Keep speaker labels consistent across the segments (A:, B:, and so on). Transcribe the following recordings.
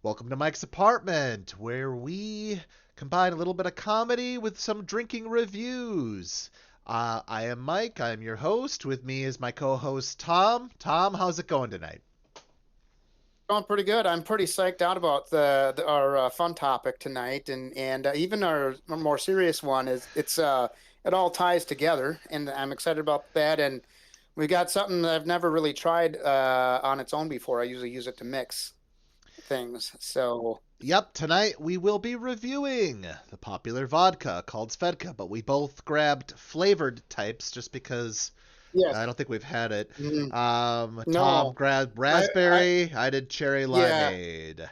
A: Welcome to Mike's apartment, where we combine a little bit of comedy with some drinking reviews. I am Mike. I am your host. With me is my co-host Thom. Thom, how's it going tonight?
B: Going pretty good. I'm pretty psyched out about our fun topic tonight, and even our more serious one is it all ties together, and I'm excited about that. And we got something that I've never really tried on its own before. I usually use it to mix things. So
A: Yep, tonight we will be reviewing the popular vodka called Svedka, but we both grabbed flavored types just because I
B: yes,
A: don't think we've had it.
B: mm,
A: Thom
B: no,
A: grabbed
B: I
A: raspberry. I did cherry
B: yeah.
A: limeade.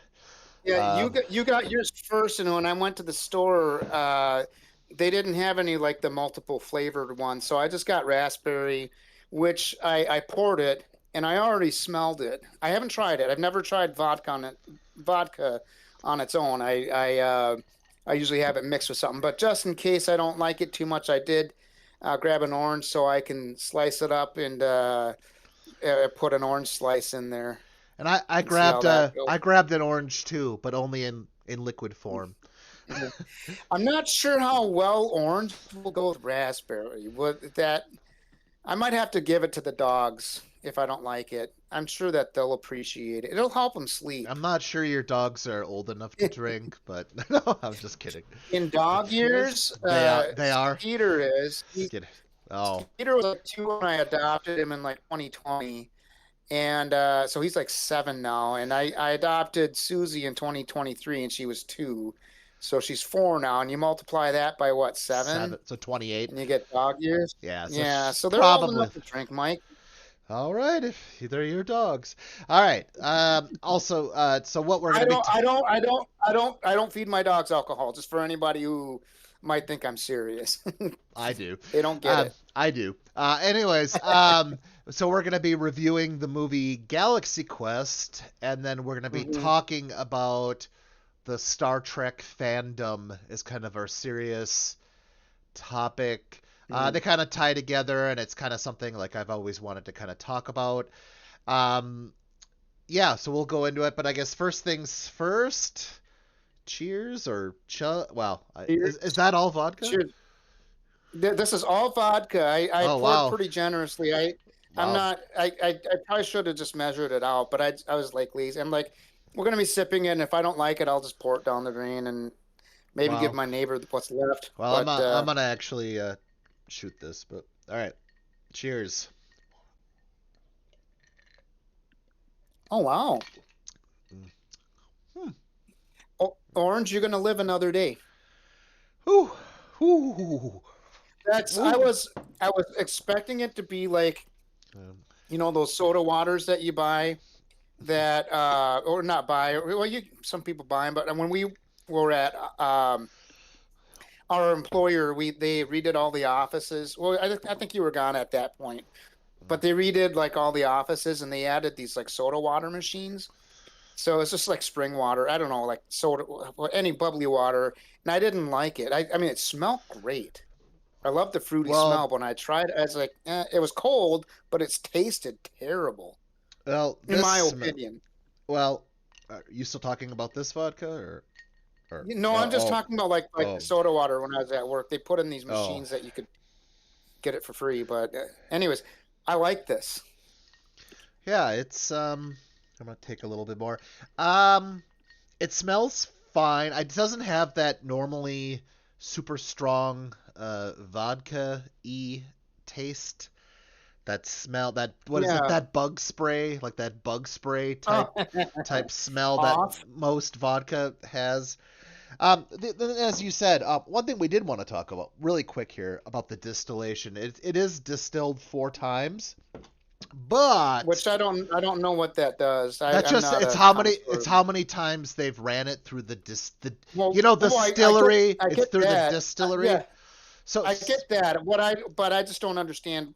B: Yeah,
A: Um,
B: you got yours first, and when I went to the store, they didn't have any like the multiple flavored ones, so I just got raspberry, which I poured it, and I already smelled it. I haven't tried it. I've never tried vodka on its own. I usually have it mixed with something, but just in case I don't like it too much, I did grab an orange so I can slice it up and put an orange slice in there
A: And I
B: and see how
A: grabbed
B: that
A: a
B: goes.
A: I grabbed an orange too, but only in liquid form.
B: I'm not sure how well orange will go with raspberry. Would that I might have to give it to the dogs if I don't like it. I'm sure that they'll appreciate it. It'll help them sleep.
A: I'm not sure your dogs are old enough to drink, but no, I'm just kidding.
B: In dog years,
A: They are.
B: Skeeter is.
A: Get it. Oh,
B: Skeeter was like 2 when I adopted him in like 2020. And so he's like 7 now. And I adopted Susie in 2023 and she was 2. So she's 4 now. And you multiply that by what, 7?
A: 7, so 28.
B: And you get dog years.
A: Yeah, so
B: Yeah, so they're old
A: probably.
B: enough to drink, Mike.
A: All right, if they're your dogs. All right. Also, so what we're
B: I
A: gonna be.
B: don't, I don't, I don't, I don't, I don't feed my dogs alcohol. Just for anybody who might think I'm serious,
A: I do.
B: they don't get it.
A: I do. Anyways, so we're gonna be reviewing the movie Galaxy Quest, and then we're gonna be
B: Hmm.
A: talking about the Star Trek fandom is kind of our serious topic. They kind of tie together, and it's kind of something like I've always wanted to kind of talk about. Um, yeah, so we'll go into it, but I guess first things first. Cheers or well,
B: Cheers.
A: is that all vodka?
B: Cheers. This is all vodka. I
A: Oh
B: poured
A: wow,
B: pretty generously. I'm
A: wow,
B: not. I probably should have just measured it out, but I was like lazy. I'm like, we're gonna be sipping it, and if I don't like it, I'll just pour it down the drain and maybe give
A: wow.
B: my neighbor what's left.
A: Well,
B: But
A: I'm gonna actually shoot this, but all right. Cheers.
B: oh wow,
A: Mm. Hmm.
B: Orange, you're gonna live another day.
A: Ooh, ooh,
B: That's
A: ooh.
B: I was expecting it to be like,
A: Um,
B: those soda waters that you buy that or not buy, or well, you some people buy them, but when we were at our employer, we they redid all the offices. Well, I think you were gone at that point, but they redid like all the offices and they added these like soda water machines. So it's just like spring water. I don't know, like soda, any bubbly water. And I didn't like it. I mean, it smelled great. I love the fruity
A: well,
B: smell, but when I tried it, I was like, it was cold, but it's tasted terrible,
A: well,
B: in
A: this
B: my
A: smell.
B: opinion.
A: Well, are you still talking about this vodka or
B: No, I'm just
A: oh
B: talking about like the
A: oh
B: soda water when I was at work. They put in these
A: oh
B: machines that you could get it for free. But anyways, I like this.
A: yeah, it's I'm gonna take a little bit more. Um, it smells fine. It doesn't have that normally super strong vodka y taste. That smell, that what is it?
B: Yeah.
A: That bug spray, like that bug spray
B: Oh,
A: type smell that
B: off.
A: most vodka has. As you said, one thing we did want to talk about really quick here about the distillation. It is distilled 4 times, but
B: Which I don't know what that does.
A: that's
B: I'm
A: just
B: not a
A: it's
B: connoisseur.
A: how many times they've ran it through the
B: Well,
A: distillery.
B: I
A: It's
B: get
A: through the
B: that.
A: distillery.
B: Yeah,
A: So
B: I get that. But I just don't understand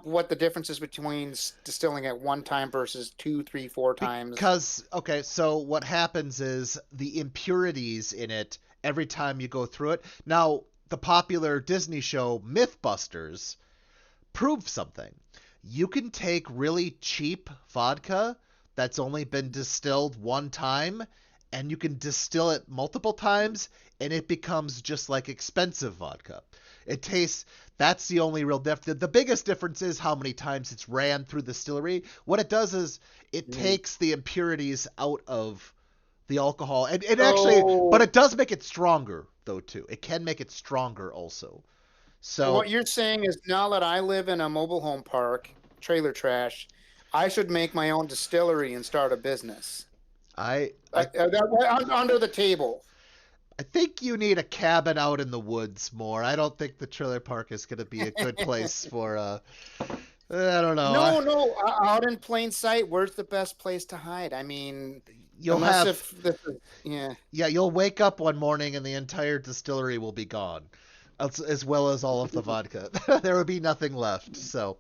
B: what the difference is between distilling at one time versus two, three, 4 times.
A: because okay, so what happens is the impurities in it every time you go through it. Now, the popular Disney show Mythbusters proves something. You can take really cheap vodka that's only been distilled one time, and you can distill it multiple times, and it becomes just like expensive vodka. It tastes. That's the only real difference. The biggest difference is how many times it's ran through the distillery. What it does is it
B: Mm.
A: takes the impurities out of the alcohol, and it actually, but
B: So
A: it does make it stronger though too. It can make it stronger also. So
B: what you're saying is now that I live in a mobile home park, trailer trash, I should make my own distillery and start a business.
A: I I
B: Under the table.
A: I think you need a cabin out in the woods more. I don't think the trailer park is going to be a good place for I don't know.
B: No, no, out in plain sight. Where's the best place to hide? I mean,
A: You'll
B: unless
A: have
B: if this is, yeah,
A: yeah, you'll wake up one morning and the entire distillery will be gone, as well as all of the vodka. There would be nothing left. So,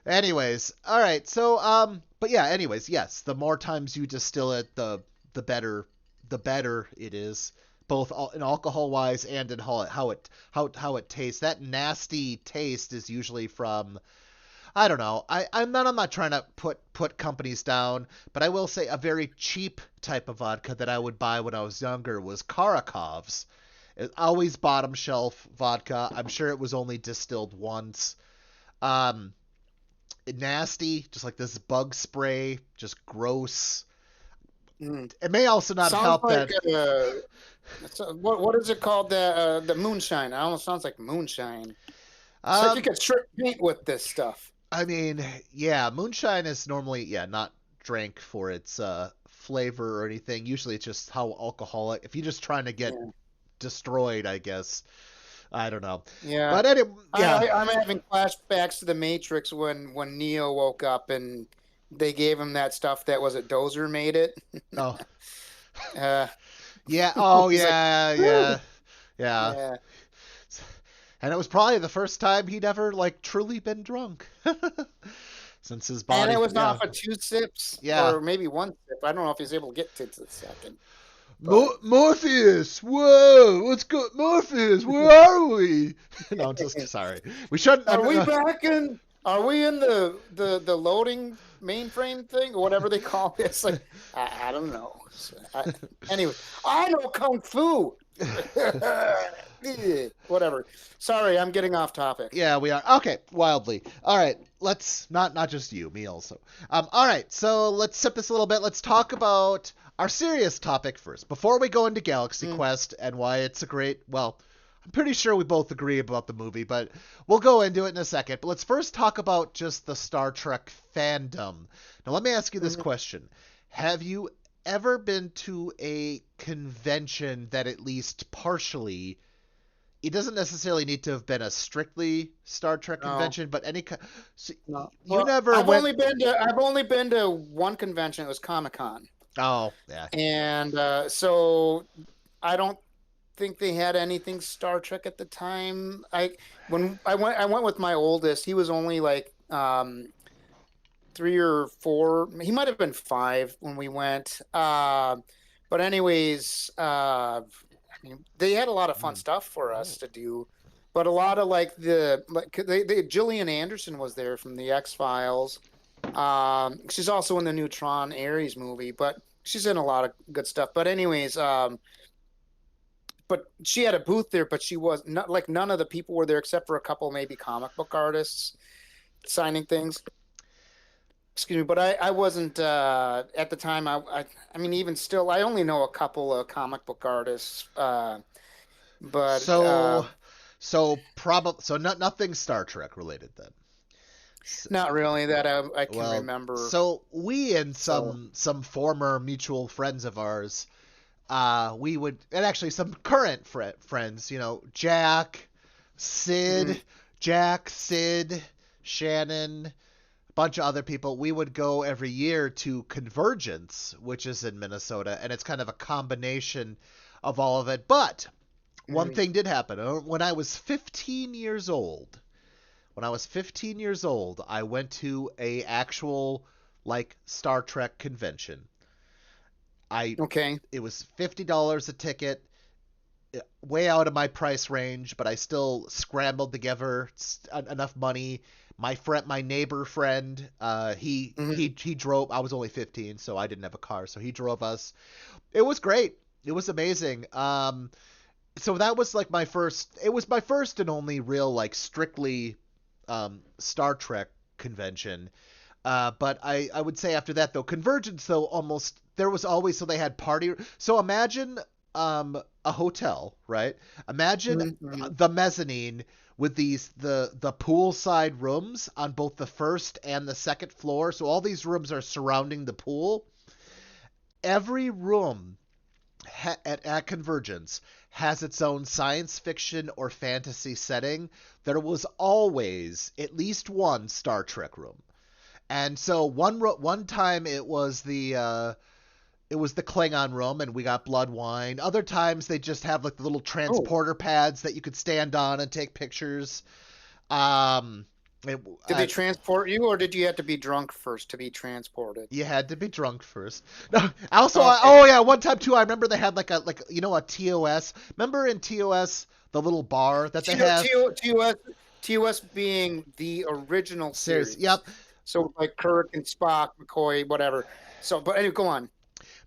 A: anyways, all right. So, but yeah, anyways, yes, the more times you distill it, the better it is, both in alcohol wise and in how it tastes. That nasty taste is usually from I don't know. I'm not trying to put companies down, but I will say a very cheap type of vodka that I would buy when I was younger was Karakov's. It's always bottom shelf vodka. I'm sure it was only distilled once. Um, Nasty, just like this bug spray, just gross.
B: mm.
A: It may also not
B: Sounds
A: help
B: like
A: that.
B: what is it called? The moonshine. It almost sounds like moonshine. It's like you
A: Um,
B: could strip paint with this stuff.
A: I mean, yeah, moonshine is normally not drank for its flavor or anything. Usually, it's just how alcoholic. If you're just trying to get
B: Yeah,
A: destroyed, I guess. I don't know.
B: yeah.
A: But anyway, yeah.
B: I'm having flashbacks to the Matrix when Neo woke up and they gave him that stuff that was it Dozer made it.
A: Oh,
B: Uh,
A: yeah. Oh,
B: he's like,
A: yeah,
B: woo!
A: yeah, yeah.
B: Yeah.
A: And it was probably the first time he'd ever like truly been drunk since his
B: And
A: body.
B: it was
A: Yeah,
B: off of two sips
A: yeah.
B: or maybe one sip. I don't know if he's able to get to the second, but
A: Morpheus, whoa, what's good, Morpheus? Where are we? No, I'm just sorry. We shouldn't.
B: are we back in? Are we in the loading mainframe thing or whatever they call it? It's like I don't know. Anyway, I know kung fu. Whatever. Sorry, I'm getting off topic.
A: Yeah, we are. Okay, wildly. All right, let's not just you, me also. All right, so let's sip this a little bit. Let's talk about our serious topic first before we go into Galaxy
B: Mm,
A: Quest and why it's a great. Well, I'm pretty sure we both agree about the movie, but we'll go into it in a second. But let's first talk about just the Star Trek fandom. Now, let me ask you this
B: mhm.
A: question: Have you ever been to a convention that at least partially it doesn't necessarily need to have been a strictly Star Trek
B: No,
A: convention, but so
B: no.
A: you
B: Well,
A: never went.
B: I've only been to one convention. It was Comic Con,
A: Oh, yeah.
B: and so I don't think they had anything Star Trek at the time. I went with my oldest. He was only like 3 or 4. He might have been 5 when we went. But anyways, I mean, they had a lot of fun
A: Mm.
B: stuff for
A: Oh.
B: us to do. But a lot of they Gillian Anderson was there from the X Files. She's also in the new Tron Ares movie, but she's in a lot of good stuff. But anyways, but she had a booth there, but she was not like none of the people were there except for a couple maybe comic book artists signing things. Excuse me, but I wasn't at the time. I mean, even still, I only know a couple of comic book artists. But
A: So, nothing Star Trek related then. S
B: not really that I can
A: well,
B: remember.
A: so we and
B: So,
A: some former mutual friends of ours, we would, and actually some current friends,
B: mm,
A: Sid, Jack, Sid, Shannon, bunch of other people, we would go every year to Convergence, which is in Minnesota, and it's kind of a combination of all of it. But one
B: mm,
A: thing did happen. When I was 15 years old, I went to a actual like Star Trek convention. I
B: okay.
A: It was $50 a ticket, way out of my price range, but I still scrambled together enough money. my neighbor friend, he drove. I was only 15, so I didn't have a car, so he drove us. It was great. It was amazing. So that was like my first. It was my first and only real like strictly Star Trek convention. But I would say after that though, Convergence though almost there was always so they had party. So imagine a hotel, right? Imagine
B: Mm-hmm.
A: the mezzanine with the poolside rooms on both the first and the second floor. So all these rooms are surrounding the pool. Every room at Convergence has its own science fiction or fantasy setting. There was always at least one Star Trek room. And so one time it was the Klingon room, and we got blood wine. Other times they just have like the little
B: Oh,
A: transporter pads that you could stand on and take pictures. Um, it,
B: did they transport you, or did you have to be drunk first to be transported?
A: you had to be drunk first. No, also,
B: Okay.
A: oh yeah, one time too, I remember they had like a TOS. Remember in TOS the little bar that they have?
B: TOS being the original
A: Serious,
B: series.
A: yep.
B: So like Kirk and Spock, McCoy, whatever. So, but anyway, go on.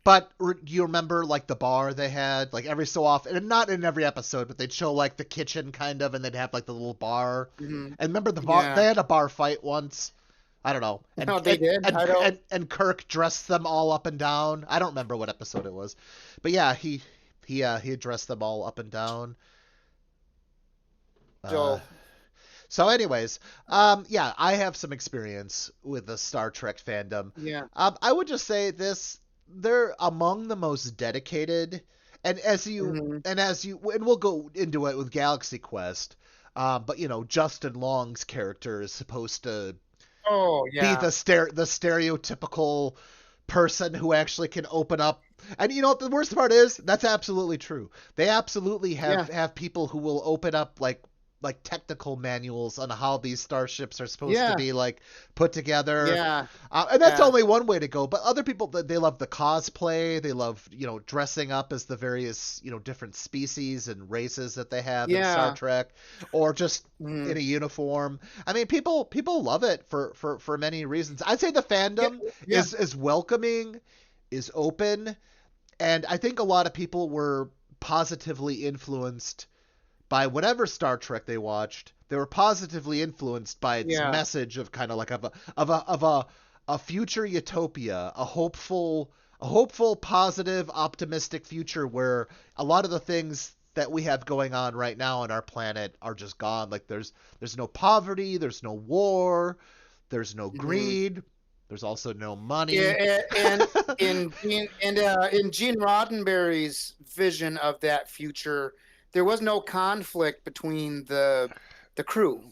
A: But do you remember like the bar they had like every so often, and not in every episode, but they'd show like the kitchen kind of, and they'd have like the little bar.
B: Hmm.
A: And remember the bar?
B: Yeah.
A: They had a bar fight once. I don't know.
B: No, they did. I don't.
A: And Kirk dressed them all up and down. I don't remember what episode it was, but yeah, he dressed them all up and down. Uh,
B: So,
A: so, anyways, yeah, I have some experience with the Star Trek fandom.
B: yeah.
A: I would just say this: they're among the most dedicated, and
B: Hmm.
A: and we'll go into it with Galaxy Quest. But you know, Justin Long's character is supposed to
B: Oh,
A: be
B: yeah.
A: the stereotypical person who actually can open up. And you know what the worst part is? That's absolutely true. They absolutely
B: Yeah.
A: have people who will open up like technical manuals on how these starships are supposed to
B: Yeah.
A: be like put together.
B: Yeah.
A: And that's
B: Yeah.
A: only one way to go. But other people, they love the cosplay. They love, dressing up as the various, different species and races that they have in Star
B: Yeah.
A: Trek, or just in
B: Hmm.
A: a uniform. I mean, people love it for many reasons. I'd say the
B: Yeah.
A: fandom
B: Yeah.
A: is welcoming, is open, and I think a lot of people were positively influenced by whatever Star Trek they watched. They were positively influenced by its
B: Yeah.
A: message of kind of like a future utopia, a hopeful, positive, optimistic future where a lot of the things that we have going on right now on our planet are just gone. Like there's no poverty, there's no war, there's no
B: Hmm.
A: greed, there's also no money.
B: Yeah. And in Gene Roddenberry's vision of that future, there was no conflict between the crew.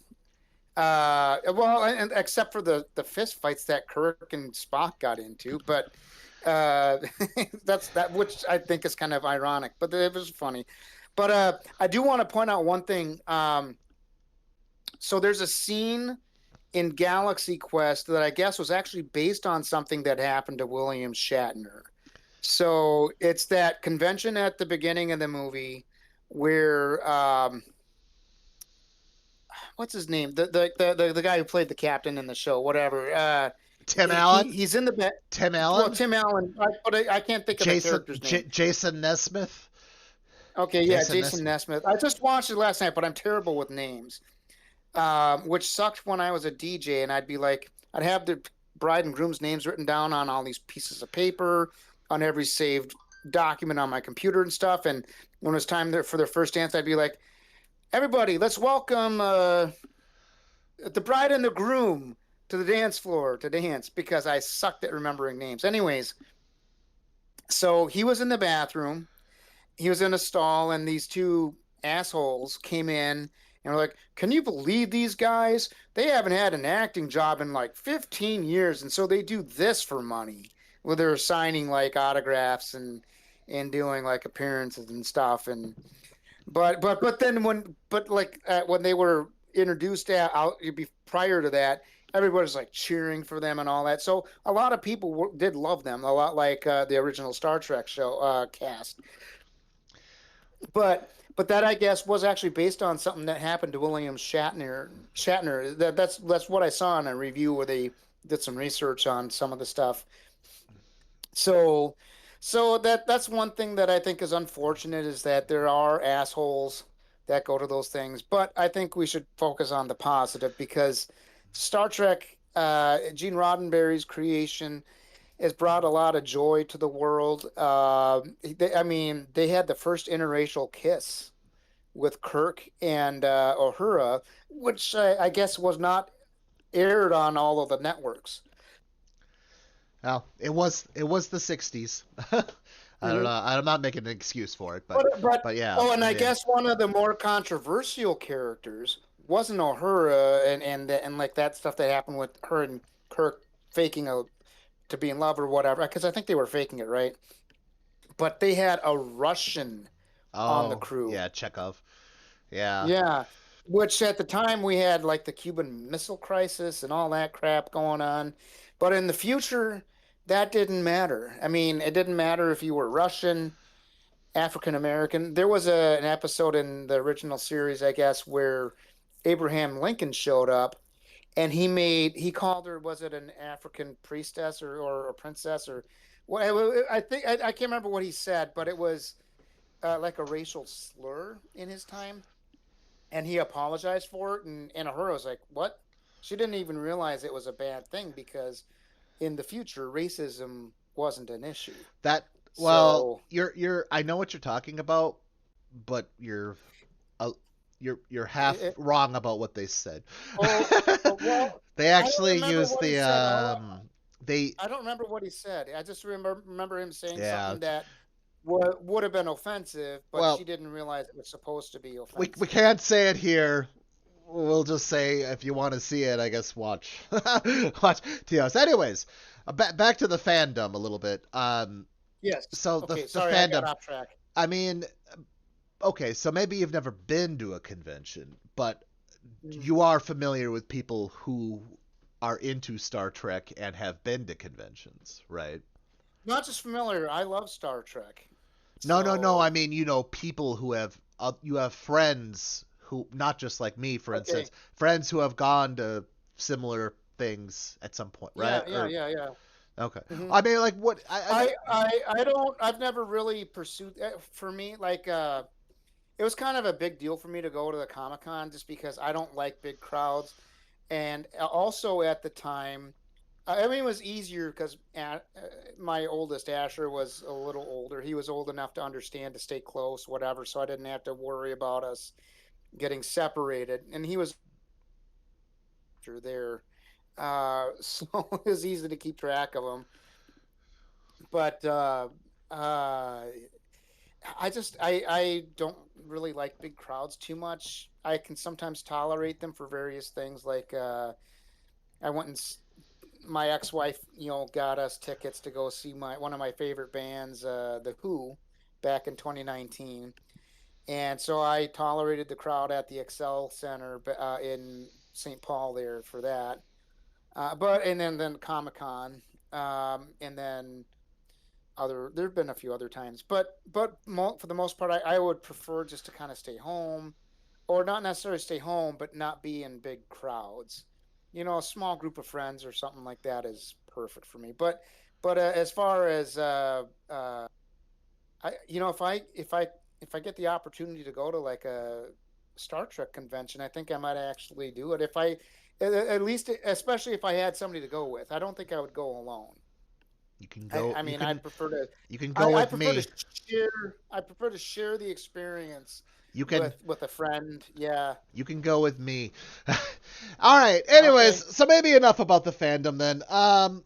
B: Well, and except for the fist fights that Kirk and Spock got into, but uh, that's that, which I think is kind of ironic, but it was funny. But I do want to point out one thing. So there's a scene in Galaxy Quest that I guess was actually based on something that happened to William Shatner. So it's that convention at the beginning of the movie where what's his name? The guy who played the captain in the show, whatever.
A: Tim Allen,
B: He's in the bed.
A: Tim
B: Well,
A: Allen,
B: Tim Allen, but I can't think of the character's name.
A: Jason Nesmith,
B: Okay, yeah,
A: Jason
B: Jason
A: Nesmith.
B: Nesmith. I just watched it last night, but I'm terrible with names. Which sucked when I was a DJ, and I'd be like, I'd have the bride and groom's names written down on all these pieces of paper, on every saved document on my computer and stuff. And when it was time there for their first dance, I'd be like, everybody, let's welcome the bride and the groom to the dance floor to dance because I sucked at remembering names. Anyways, so he was in the bathroom, he was in a stall, and these two assholes came in and were like, "Can you believe these guys? They haven't had an acting job in like 15 years, and so they do this for money." Well, they're signing like autographs and doing like appearances and stuff. And but then when they were introduced out prior to that, everybody was like cheering for them and all that. So a lot of people did love them a lot, like the original Star Trek show cast. but that I guess was actually based on something that happened to William Shatner. That's what I saw in a review where they did some research on some of the stuff. So that's one thing that I think is unfortunate is that there are assholes that go to those things. But I think we should focus on the positive because Star Trek, Gene Roddenberry's creation has brought a lot of joy to the world. I mean, they had the first interracial kiss with Kirk and Uhura, which I guess was not aired on all of the networks.
A: Well, it was the '60s. I don't know.
B: Mhm.
A: I'm not making an excuse for it,
B: But
A: but yeah,
B: oh, and
A: I
B: I
A: mean,
B: guess one of the more controversial characters wasn't Uhura and like that stuff that happened with her and Kirk faking a to be in love or whatever. Because I think they were faking it, right? But they had a Russian on the
A: oh
B: crew.
A: yeah, Chekhov. Yeah,
B: Yeah, which at the time we had like the Cuban Missile Crisis and all that crap going on. But in the future, that didn't matter. I mean, it didn't matter if you were Russian, African American. There was an episode in the original series, I guess, where Abraham Lincoln showed up and he called her, was it an African priestess or a princess or what? I think I can't remember what he said, but it was like a racial slur in his time and he apologized for it. And Ahura was like, "What?" She didn't even realize it was a bad thing because in the future, racism wasn't an issue.
A: that. Well,
B: So,
A: you're. I know what you're talking about, but uh, you're half
B: it,
A: wrong about what they said.
B: oh, well,
A: They
B: I don't
A: actually
B: remember
A: used
B: what he
A: the
B: said.
A: they
B: I don't remember what he said. I just remember him saying
A: yeah.
B: something that would have been offensive, but she
A: Well,
B: didn't realize it was supposed to be
A: we
B: offensive.
A: can't say it here. We'll just say if you want to see it, I guess watch watch TOS. Anyways, back to the fandom a little bit.
B: Yes.
A: So
B: Okay.
A: the
B: Sorry, I got
A: fandom.
B: off track.
A: I mean, okay, so maybe you've never been to a convention, but
B: Mm.
A: you are familiar with people who are into Star Trek and have been to conventions, right?
B: Not just familiar. I love Star Trek.
A: No, no, no. I
B: So,
A: mean, people who have you have friends who not just like me, for instance,
B: okay.
A: friends who have gone to similar things at some point, right?
B: Yeah, yeah,
A: Or
B: yeah, yeah.
A: okay.
B: hmm
A: I mean, like what?
B: I don't. I've never really pursued. For me, like, it was kind of a big deal for me to go to the Comic Con just because I don't like big crowds, and also at the time, I mean, it was easier because my oldest Asher was a little older. He was old enough to understand to stay close, whatever. So I didn't have to worry about us getting separated, and he was there, so it was easy to keep track of him. But uh, I don't really like big crowds too much. I can sometimes tolerate them for various things. Like I went and my ex-wife, got us tickets to go see my one of my favorite bands, The Who, back in 2019. And so I tolerated the crowd at the Excel Center in St. Paul there for that. But and then Comic Con, and then there've been a few other times, but for the most part, I would prefer just to kind of stay home, or not necessarily stay home, but not be in big crowds. A small group of friends or something like that is perfect for me. But as far as if I get the opportunity to go to like a Star Trek convention, I think I might actually do it. If I at least, especially if I had somebody to go with. I don't think I would go alone.
A: You can
B: I,
A: go.
B: I mean,
A: You can go
B: I
A: with
B: prefer to
A: me.
B: share the experience
A: You can
B: with a friend. Yeah.
A: you can go with me. All right.
B: Okay.
A: Anyways, so maybe enough about the fandom then. All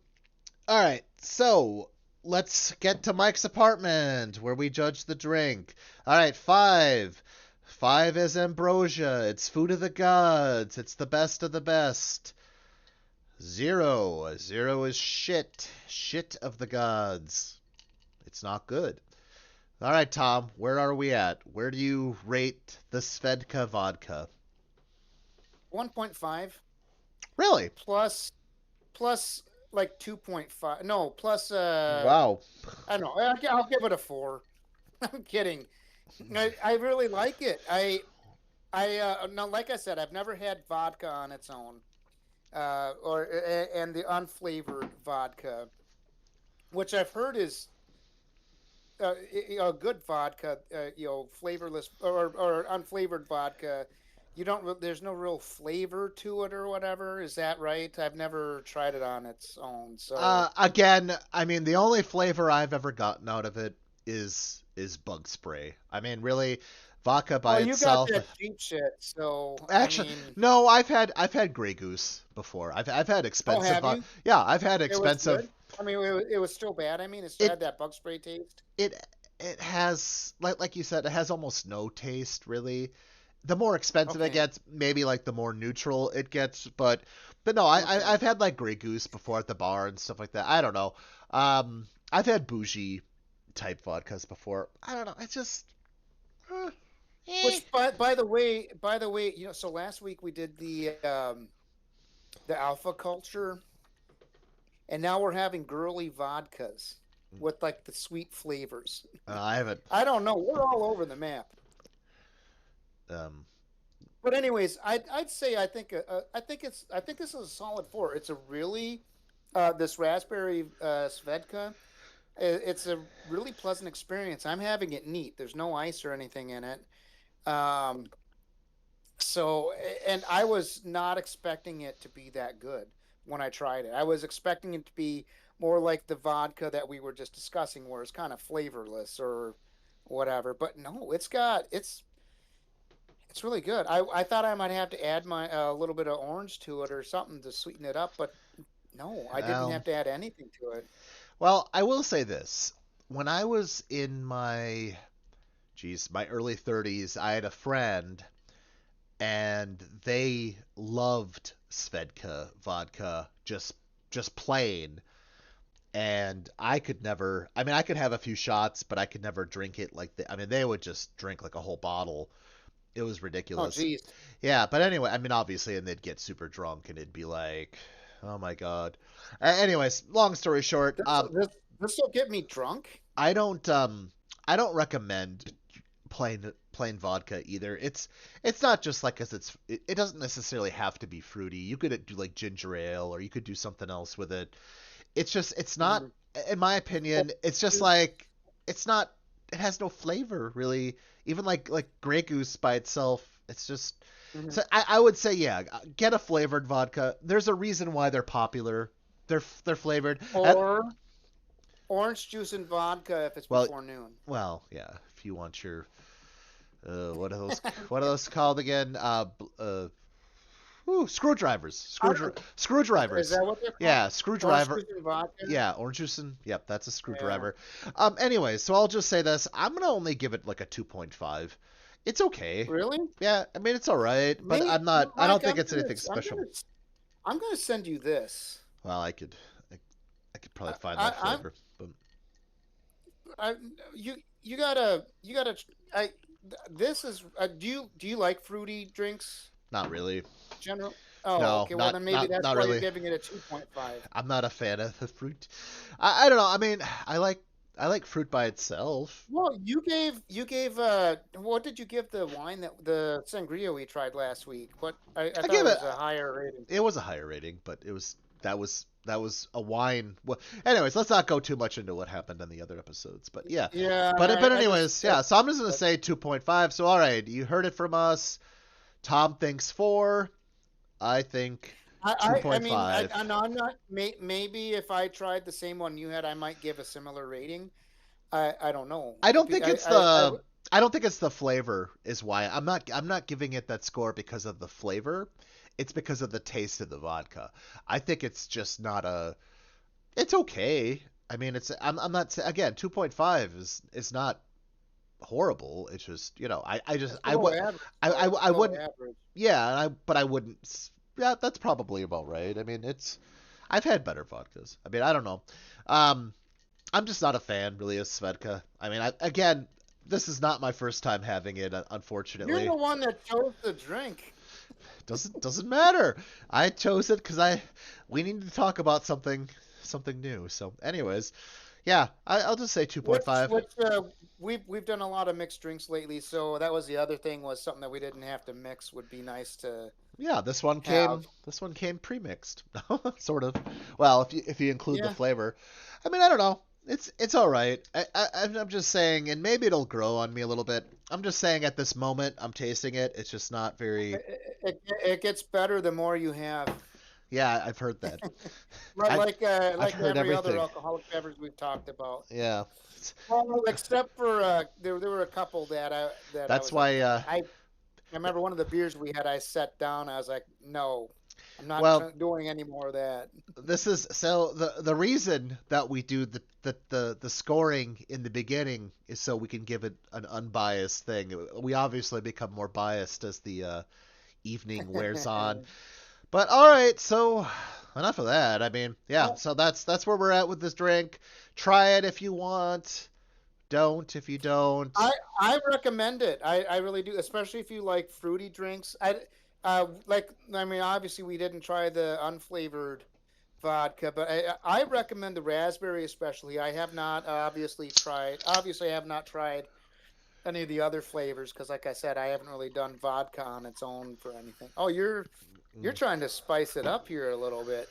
A: right. So let's get to Mike's apartment where we judge the drink. All right. Five. Five is ambrosia. It's food of the gods. It's the best of the best. Zero. Zero is shit. Shit of the gods. It's not good. All right, Tom, where are we at? Where do you rate the Svedka vodka?
B: 1.5
A: Really?
B: plus plus like 2.5. No, plus
A: Wow.
B: I don't know. I'll give it a 4. I'm kidding. I really like it. I no, like I said, I've never had vodka on its own, and the unflavored vodka, which I've heard is a good vodka, flavorless or unflavored vodka. You don't. There's no real flavor to it or whatever. Is that right? I've never tried it on its own. So,
A: Again, I mean, the only flavor I've ever gotten out of it is bug spray. I mean, really, vodka
B: oh,
A: by
B: you got
A: itself.
B: that cheap shit. So, I
A: Actually,
B: mean,
A: no, I've had Grey Goose before. I've had
B: oh,
A: expensive
B: have you?
A: yeah, I've had
B: It was
A: expensive.
B: good. I mean, it was still bad. I mean, it still
A: It
B: had that bug spray taste.
A: it it has like you said, it has almost no taste really. The more expensive it
B: Okay.
A: gets, maybe like the more neutral it gets. But no,
B: Okay.
A: I've had like Grey Goose before at the bar and stuff like that. I don't know. I've had bougie type vodkas before. I don't know. It's just uh, eh.
B: Which, by the way, so last week we did the alpha culture, and now we're having girly vodkas with like the sweet flavors.
A: I haven't.
B: I don't know. We're all over the map.
A: Um,
B: But anyways, I'd say I think this is a solid four. It's a really this raspberry Svedka. It's a really pleasant experience. I'm having it neat. There's no ice or anything in it. Um, So, and I was not expecting it to be that good when I tried it. I was expecting it to be more like the vodka that we were just discussing, where it's kind of flavorless or whatever. But no, it's really good. I thought I might have to add my a little bit of orange to it or something to sweeten it up, but no, I didn't
A: well,
B: have to add anything to it.
A: well, I will say this: when I was in my early 30s, I had a friend and they loved Svedka vodka, just plain. And I could never. I mean, I could have a few shots, but I could never drink it like I mean, they would just drink like a whole bottle. It was
B: Oh,
A: ridiculous.
B: geez,
A: Yeah, but anyway, I mean, obviously, and they'd get super drunk, and it'd be like, oh my god. Anyways, long story short,
B: this this this will get me drunk.
A: I don't I don't recommend plain vodka either. It's not just like cause it doesn't necessarily have to be fruity. You could do like ginger ale or you could do something else with it. It's not
B: Mhm.
A: in my
B: Well,
A: opinion, it's just
B: you-
A: like it's not it has no flavor really. Even like Grey Goose by itself, it's just
B: mhm.
A: so I would say yeah, get a flavored vodka. There's a reason why they're popular. They're flavored.
B: Or orange juice and vodka if it's
A: Well,
B: before noon.
A: well, yeah. If you want your what are those called again? Screwdrivers.
B: I, is
A: Screwdrivers.
B: that what they're called?
A: Yeah,
B: Orange
A: screwdriver.
B: juice and vodka?
A: Yeah, orange juice and yep, that's a
B: Yeah.
A: screwdriver. Anyway, so I'll just say this: I'm gonna only give it like a 2.5. It's okay.
B: Really?
A: Yeah, I mean it's all right, but
B: Me,
A: I'm not. I don't
B: Mike,
A: think it's anything special.
B: I'm gonna send you this.
A: Well, I, I could probably find
B: I,
A: that
B: I,
A: flavor, but
B: I you gotta. I this is. Do you like fruity drinks,
A: not really.
B: general? Oh,
A: No,
B: okay. Well, then maybe that's
A: not
B: why you're
A: really.
B: giving it a 2.5.
A: I'm not a fan of the fruit. I don't know. I mean, I like fruit by itself.
B: Well, you gave what did you give the wine that the sangria we tried last week? What I
A: I
B: thought
A: give
B: it
A: it.
B: was a higher rating.
A: It was a higher rating, but that was a wine. Well, anyways, let's not go too much into what happened in the other episodes. But yeah,
B: Yeah,
A: but
B: I just
A: anyways, yeah. So I'm just gonna say 2.5. So all right, you heard it from us. Tom thinks 4. I think
B: I mean,
A: 2.5.
B: I'm not. Maybe if I tried the same one you had, I might give a similar rating. I don't know.
A: I don't think it's
B: I
A: the
B: would.
A: I don't think it's the flavor is why I'm not giving it that score because of the flavor. It's because of the taste of the vodka. I think it's just not a it's okay. I mean it's I'm not again 2.5 is not horrible. It's just, I just
B: It's below average, though. It's
A: I
B: below
A: wouldn't
B: average.
A: yeah, but I wouldn't yeah, that's probably about right. I mean, I've had better vodkas. I mean, I don't know. Um I'm just not a fan, really, of Svedka. I mean, again, this is not my first time having it,
B: You're
A: unfortunately.
B: the one that chose the drink.
A: Doesn't matter. I chose it because we needed to talk about something new. So, anyways, Yeah, I'll just say
B: Which
A: 2.5.
B: which we've done a lot of mixed drinks lately, so that was the other thing, was something that we didn't have to mix would be nice to
A: Yeah,
B: have.
A: this one came pre-mixed, sort of. Well, if you include the
B: Yeah.
A: flavor, I mean, I don't know. It's all right. I'm just saying, and maybe it'll grow on me a little bit. I'm just saying, at this moment, I'm tasting it. It's just not very.
B: It gets better the more you have.
A: Yeah, I've heard that.
B: Like
A: I've
B: like uh,
A: I've
B: like
A: heard
B: every other
A: everything.
B: alcoholic beverage we've talked about.
A: Yeah,
B: Well, except for there were a couple that I
A: that's
B: was like,
A: why.
B: I remember one of the beers we had. I sat down. I was like, no, I'm not
A: Well,
B: doing any more of that.
A: this is so the reason that we do the scoring in the beginning is so we can give it an unbiased thing. We obviously become more biased as the evening wears on. But all right, so enough of that. I mean, yeah,
B: Well,
A: so that's where we're at with this drink. Try it if you want. Don't if you don't.
B: I recommend it. I really do, especially if you like fruity drinks. I mean, obviously we didn't try the unflavored vodka, but I recommend the raspberry especially. I have not obviously I have not tried any of the other flavors because, like I said, I haven't really done vodka on its own for anything. Oh, you're
A: Mm,
B: trying to spice it up here a little bit.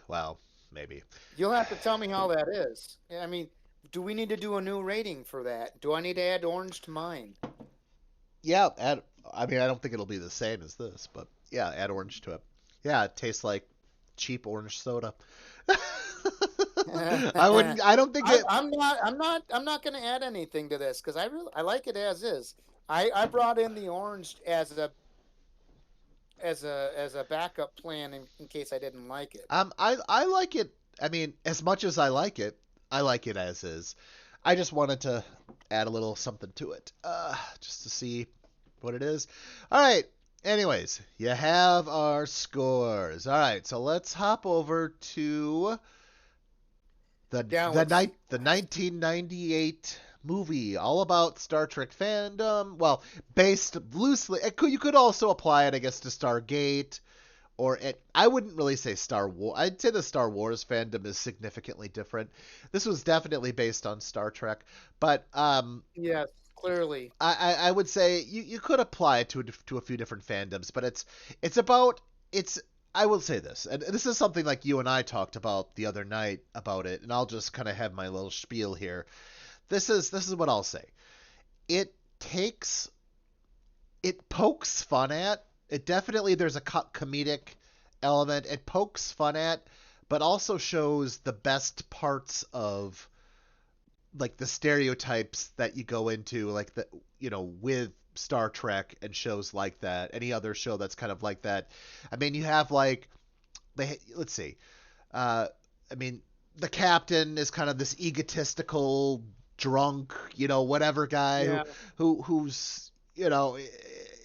A: well, maybe.
B: You'll have to tell me how that is. I mean, do we need to do a new rating for that? Do I need to add orange to mine?
A: Yeah, add. I mean, I don't think it'll be the same as this, but yeah, add orange to it. Yeah, it tastes like cheap orange soda. I
B: I,
A: wouldn't. I don't think it.
B: I'm not going to add anything to this because I like it as is. I brought in the orange as a backup plan in case I didn't like it.
A: I like it. I mean, as much as I like it as is. I just wanted to add a little something to it, just to see what it is. All right. Anyways, you have our scores. All right, so let's hop over to
B: Down with
A: the 1998 movie, all about Star Trek fandom. Well, based loosely, you could also apply it, I guess, to Stargate, or I wouldn't really say Star Wars. I'd say the Star Wars fandom is significantly different. This was definitely based on Star Trek, but
B: yes, clearly.
A: I would say you could apply it to a few different fandoms, but it's about it's. I will say this, and this is something like you and I talked about the other night about it, and I'll just kind of have my little spiel here. This is what I'll say. It takes it pokes fun at. It definitely there's a comedic element. It pokes fun at, but also shows the best parts of like the stereotypes that you go into, like the with Star Trek and shows like that. Any other show that's kind of like that. I mean, you have like let's see. Uh, I mean, the captain is kind of this egotistical, drunk, whatever guy
B: Yeah.
A: who's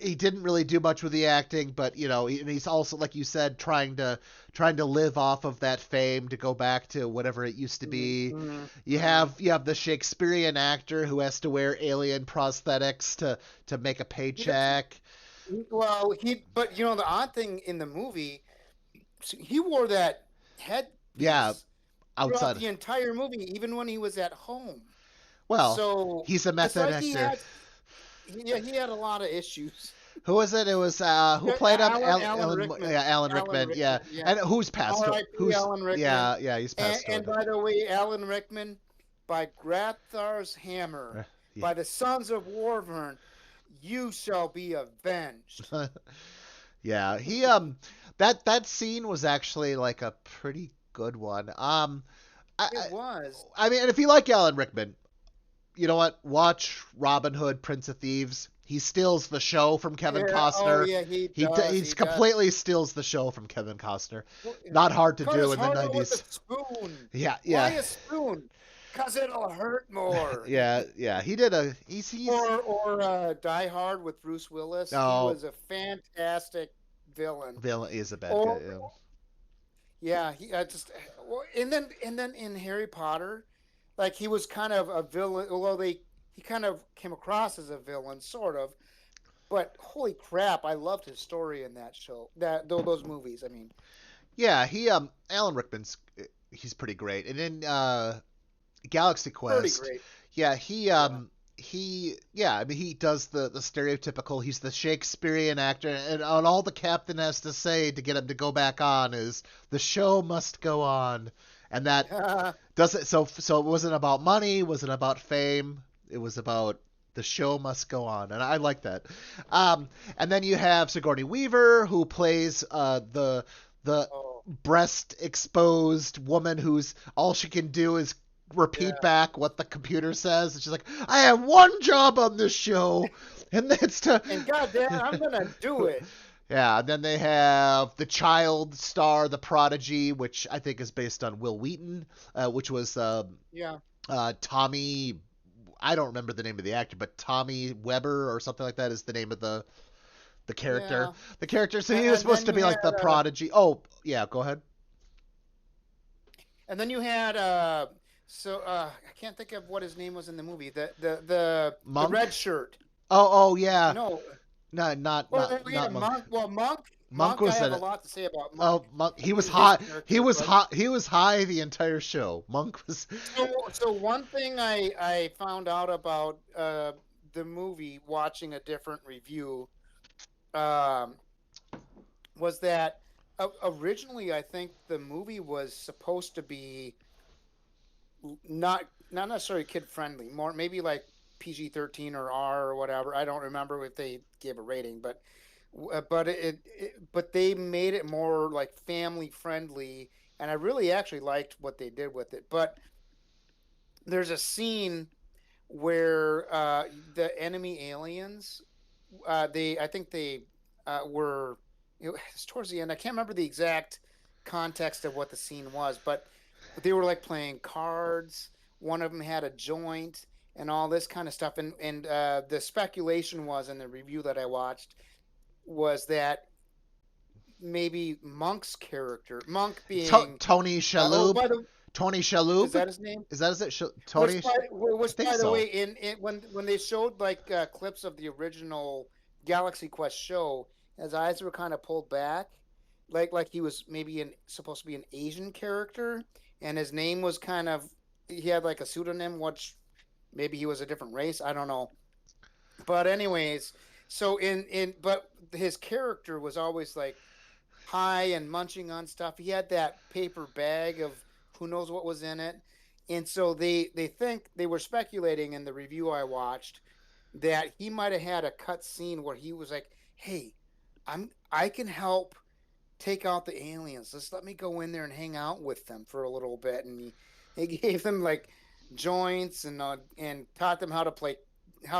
A: he didn't really do much with the acting, but and he's also, like you said, trying to live off of that fame to go back to whatever it used to be. You have the Shakespearean actor who has to wear alien prosthetics to make a
B: Yes.
A: paycheck.
B: Well, but the odd thing in the movie, he wore that
A: Yeah,
B: headpiece throughout
A: outside.
B: the entire movie, even when he was at home.
A: Well,
B: So
A: he's a
B: it's
A: method
B: like
A: actor.
B: he had a lot of issues.
A: Who was it? It was who
B: Yeah,
A: played him?
B: Alan
A: Yeah,
B: Rickman.
A: Alan
B: Alan
A: Rickman. Yeah,
B: Rickman. Yeah.
A: and who's passed?
B: R.I.P.
A: Who's
B: Alan Rickman.
A: yeah, he's passed
B: And
A: away.
B: by the way, Alan Rickman, by Grathar's hammer,
A: Yeah.
B: by the sons of Warvern, you shall be avenged.
A: Yeah, he that scene was actually like a pretty good one. I,
B: It was.
A: I mean, and if you like Alan Rickman, you know what? Watch Robin Hood, Prince of Thieves. He steals the show from Kevin
B: Yeah. Oh,
A: Costner.
B: yeah. He does.
A: He's
B: He does.
A: completely steals the show from Kevin Costner.
B: Well,
A: Not hard to
B: cut
A: do
B: his
A: in the
B: heart out with a
A: 90s.
B: spoon.
A: Yeah,
B: Why
A: yeah.
B: a spoon? Cause it'll hurt more.
A: Yeah. He did a he's
B: Or Die Hard with Bruce Willis. He
A: no
B: was a fantastic villain.
A: villain is a bad guy.
B: Or
A: Yeah.
B: yeah, he just and then in Harry Potter, like he was kind of a villain, although he kind of came across as a villain, sort of. But holy crap, I loved his story in that show, those movies. I mean,
A: Yeah, he Alan Rickman's he's pretty great. And then Galaxy
B: Pretty
A: Quest.
B: great.
A: Yeah,
B: Yeah.
A: I mean he does the stereotypical, he's the Shakespearean actor, and all the captain has to say to get him to go back on is the show must go on. And that does it. So it wasn't about money, it wasn't about fame, it was about the show must go on, and I like that. And then you have Sigourney Weaver, who plays the
B: Oh,
A: breast exposed woman who's all she can do is repeat
B: yeah.
A: back what the computer says. And she's like, I have one job on this show, and that's to.
B: And goddamn, I'm gonna do it.
A: Yeah, and then they have the child star, the prodigy, which I think is based on Will Wheaton, which was
B: Yeah.
A: Tommy. I don't remember the name of the actor, but Tommy Weber or something like that is the name of the character.
B: Yeah.
A: The character. So he was
B: And
A: supposed
B: then
A: to
B: you
A: be
B: had
A: like the prodigy. Oh, yeah. Go ahead.
B: and then you had I can't think of what his name was in the movie. The
A: Monk.
B: red shirt.
A: Oh yeah.
B: No.
A: No, not
B: Well,
A: not
B: yeah,
A: not Monk.
B: Monk. Well,
A: Monk
B: I
A: was
B: have
A: in
B: a
A: it.
B: lot to say about Monk.
A: Oh, Monk. He was
B: His
A: hot. He
B: character,
A: was
B: but
A: hot. He was high the entire show. Monk was.
B: so one thing I found out about the movie watching a different review um was that originally I think the movie was supposed to be not necessarily kid friendly, more maybe like PG-13 or R or whatever. I don't remember if they gave a rating, but they made it more like family friendly, and I really actually liked what they did with it. But there's a scene where the enemy aliens, they I think they were it was towards the end. I can't remember the exact context of what the scene was, but they were like playing cards. One of them had a joint and all this kind of stuff. And the speculation was in the review that I watched was that maybe Monk's character, Monk being
A: Tony
B: oh
A: Shalhoub.
B: by the
A: Tony
B: is
A: Shalhoub.
B: that his name?
A: Is that is it? Tony. I
B: Which
A: think
B: by the way,
A: so.
B: in when they showed like clips of the original Galaxy Quest show, his eyes were kind of pulled back, like he was maybe supposed to be an Asian character, and his name was kind of he had like a pseudonym, which maybe he was a different race. I don't know, but anyways, so in but his character was always like high and munching on stuff. He had that paper bag of who knows what was in it. And so they think they were speculating in the review I watched that he might have had a cut scene where he was like, "Hey, I can help take out the aliens. Just let me go in there and hang out with them for a little bit." And he gave them like joints and taught them how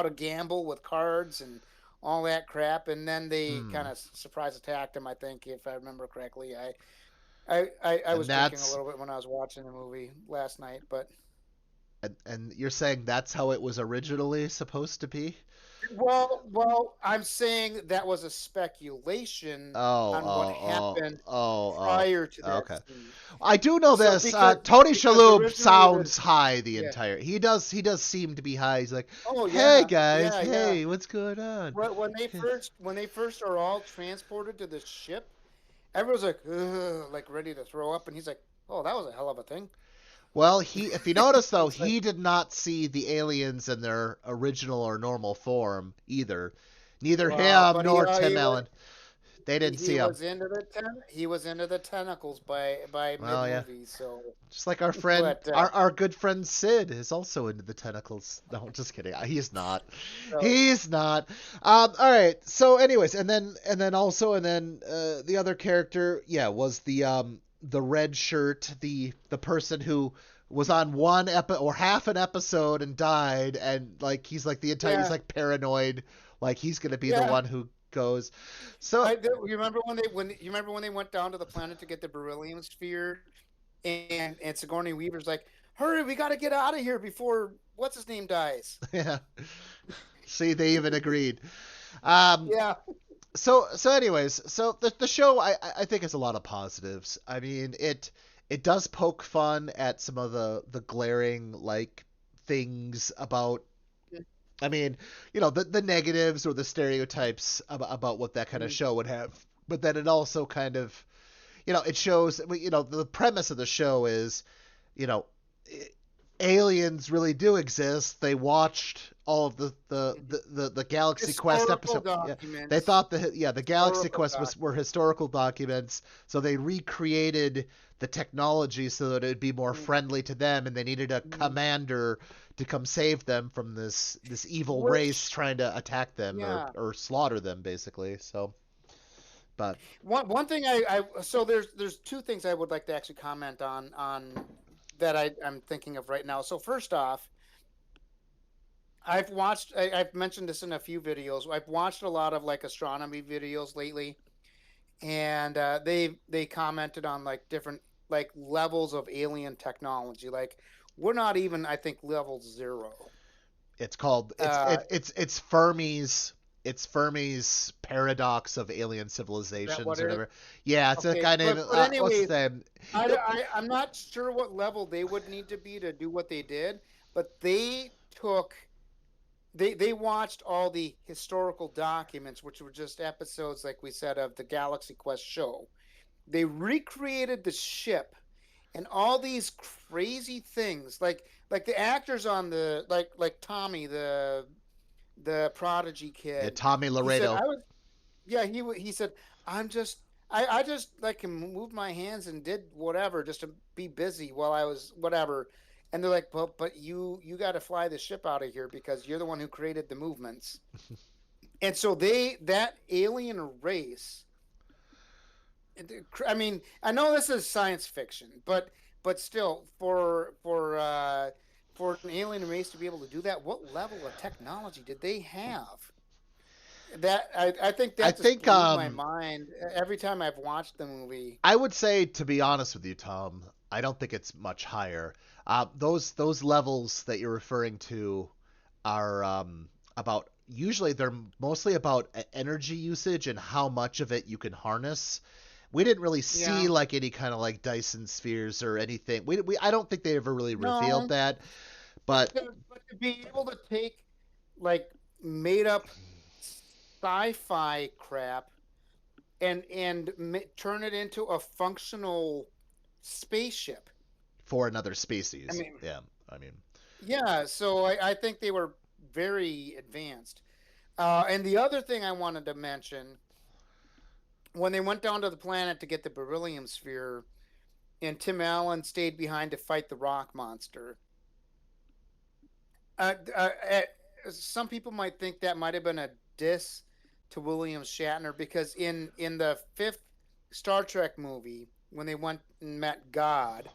B: to gamble with cards and all that crap. And then they kind
A: Hmm.
B: of surprise attacked him. I think if I remember correctly, I
A: And
B: was drinking a
A: that's
B: little bit when I was watching the movie last night, but
A: and you're saying that's how it was originally supposed to be?
B: I'm saying that was a speculation
A: Oh,
B: on what
A: oh,
B: happened prior to
A: oh.
B: that
A: Okay.
B: scene.
A: I do know
B: So
A: this. Tony
B: because
A: Shalhoub
B: originally the
A: sounds high the
B: yeah.
A: entire. He does seem to be high. He's like,
B: Oh
A: "Hey
B: yeah,
A: guys,
B: yeah, yeah.
A: hey, what's going on?"
B: When they first are all transported to the ship, everyone's like, ugh, like ready to throw up, and he's like, "Oh, that was a hell of a thing."
A: Well, if you notice though,
B: It's like,
A: he did not see the aliens in their original or normal form either. Neither
B: wow,
A: him
B: but
A: nor Tim Allen. They didn't see him.
B: he was into the tentacles by mid
A: Well, yeah.
B: movie. So,
A: Just like our friend,
B: but
A: our good friend Sid is also into the tentacles. No, just kidding. He's not.
B: so
A: He's not. All right. So, anyways, and then the other character, yeah, was the red shirt, the person who was on one or half an episode and died, and like he's like he's
B: yeah,
A: like paranoid, like he's gonna be the
B: yeah.
A: one who goes. So
B: You remember when you remember when they went down to the planet to get the beryllium sphere, and Sigourney Weaver's like, "Hurry, we got to get out of here before what's his name dies."
A: yeah. See, they even agreed. Um,
B: Yeah,
A: so anyways, so the show I think has a lot of positives. I mean, it does poke fun at some of the glaring like things about, I mean, the negatives or the stereotypes about what that kind of
B: mm,
A: show would have. But then it also kind of, it shows, the premise of the show is, you know aliens really do exist. They watched all of
B: Mhm.
A: the Galaxy Quest
B: Historical
A: episode. Yeah, they
B: documents.
A: thought the Galaxy
B: Historical
A: Quest were
B: documents.
A: historical documents, so they recreated the technology so that it'd be more
B: Mhm.
A: friendly to them, and they needed a
B: Mhm.
A: commander to come save them from this evil race
B: Which,
A: trying to attack them
B: yeah.
A: or slaughter them basically. So, but
B: One thing so there's two things I would like to actually comment on that I'm thinking of right now. So first off, I've mentioned this in a few videos. I've watched a lot of like astronomy videos lately, and they commented on like different like levels of alien technology. Like we're not even, I think, level zero.
A: it's called
B: Uh,
A: it's Fermi's paradox of alien
B: is that
A: civilizations
B: what
A: or
B: it is?
A: whatever. Yeah, it's a
B: Okay,
A: guy named
B: but
A: what's his
B: anyways,
A: name?
B: I'm not sure what level they would need to be to do what they did, but they watched all the historical documents, which were just episodes, like we said, of the Galaxy Quest show. They recreated the ship and all these crazy things, like the actors on the like Tommy, the prodigy
A: Yeah,
B: kid.
A: Tommy
B: He said,
A: Laredo.
B: "I was yeah." He said, "I'm just I just like moved my hands and did whatever just to be busy while I was whatever." And they're like, but you got to fly the ship out of here because you're the one who created the movements." And so that alien race, I mean, I know this is science fiction, but still, for an alien race to be able to do that, what level of technology did they have? That I think
A: I
B: that just
A: think
B: blew my mind every time I've watched the movie.
A: I would say, to be honest with you, Tom, I don't think it's much higher. Those levels that you're referring to are about usually they're mostly about energy usage and how much of it you can harness. We didn't really see
B: Yeah,
A: like any kind of like Dyson spheres or anything. We I don't think they ever really revealed
B: no,
A: that.
B: but
A: But
B: to be able to take like made up sci-fi crap and turn it into a functional spaceship.
A: for another
B: I
A: species,
B: mean,
A: yeah, I mean,
B: yeah, so I think they were very advanced. And the other thing I wanted to mention, when they went down to the planet to get the beryllium sphere, and Tim Allen stayed behind to fight the rock monster. Uh, uh, uh, some people might think that might have been a diss to William Shatner because in the fifth Star Trek movie, when they went and met God,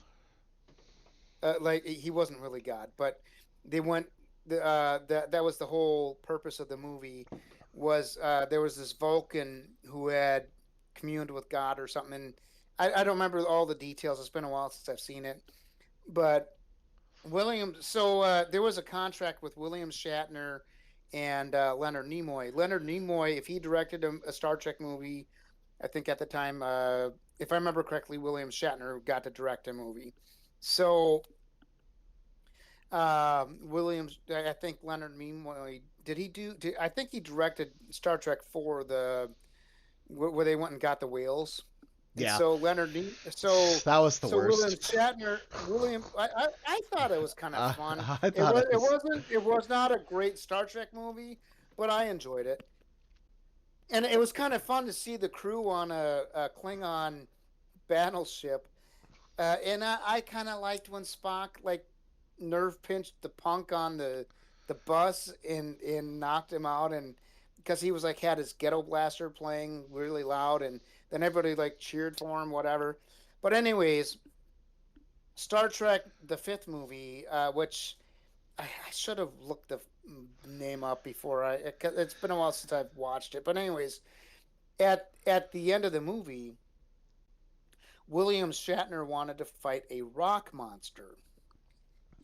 B: like he wasn't really God, but they went. That was the whole purpose of the movie. Was there was this Vulcan who had communed with God or something? And I don't remember all the details. It's been a while since I've seen it, but William. So there was a contract with William Shatner and Leonard Nimoy. Leonard Nimoy, if he directed a Star Trek movie, I think at the time, if I remember correctly, William Shatner got to direct a movie. So Williams, I think Leonard Nimoy did he do? I think he directed Star Trek for where they went and got the whales, and
A: yeah,
B: so so
A: that was the
B: William
A: worst.
B: Shatner, I thought it was kind of
A: uh,
B: fun.
A: I thought it was.
B: It was not a great Star Trek movie, but I enjoyed it, and it was kind of fun to see the crew on a Klingon battleship. And I kind of liked when Spock like nerve pinched the punk on the bus and knocked him out, and because he was like had his ghetto blaster playing really loud, and then everybody like cheered for him, whatever. But anyways, Star Trek the fifth movie, which I should have looked the name up before it's been a while since I've watched it. But anyways, at the end of the movie, William Shatner wanted to fight a rock monster,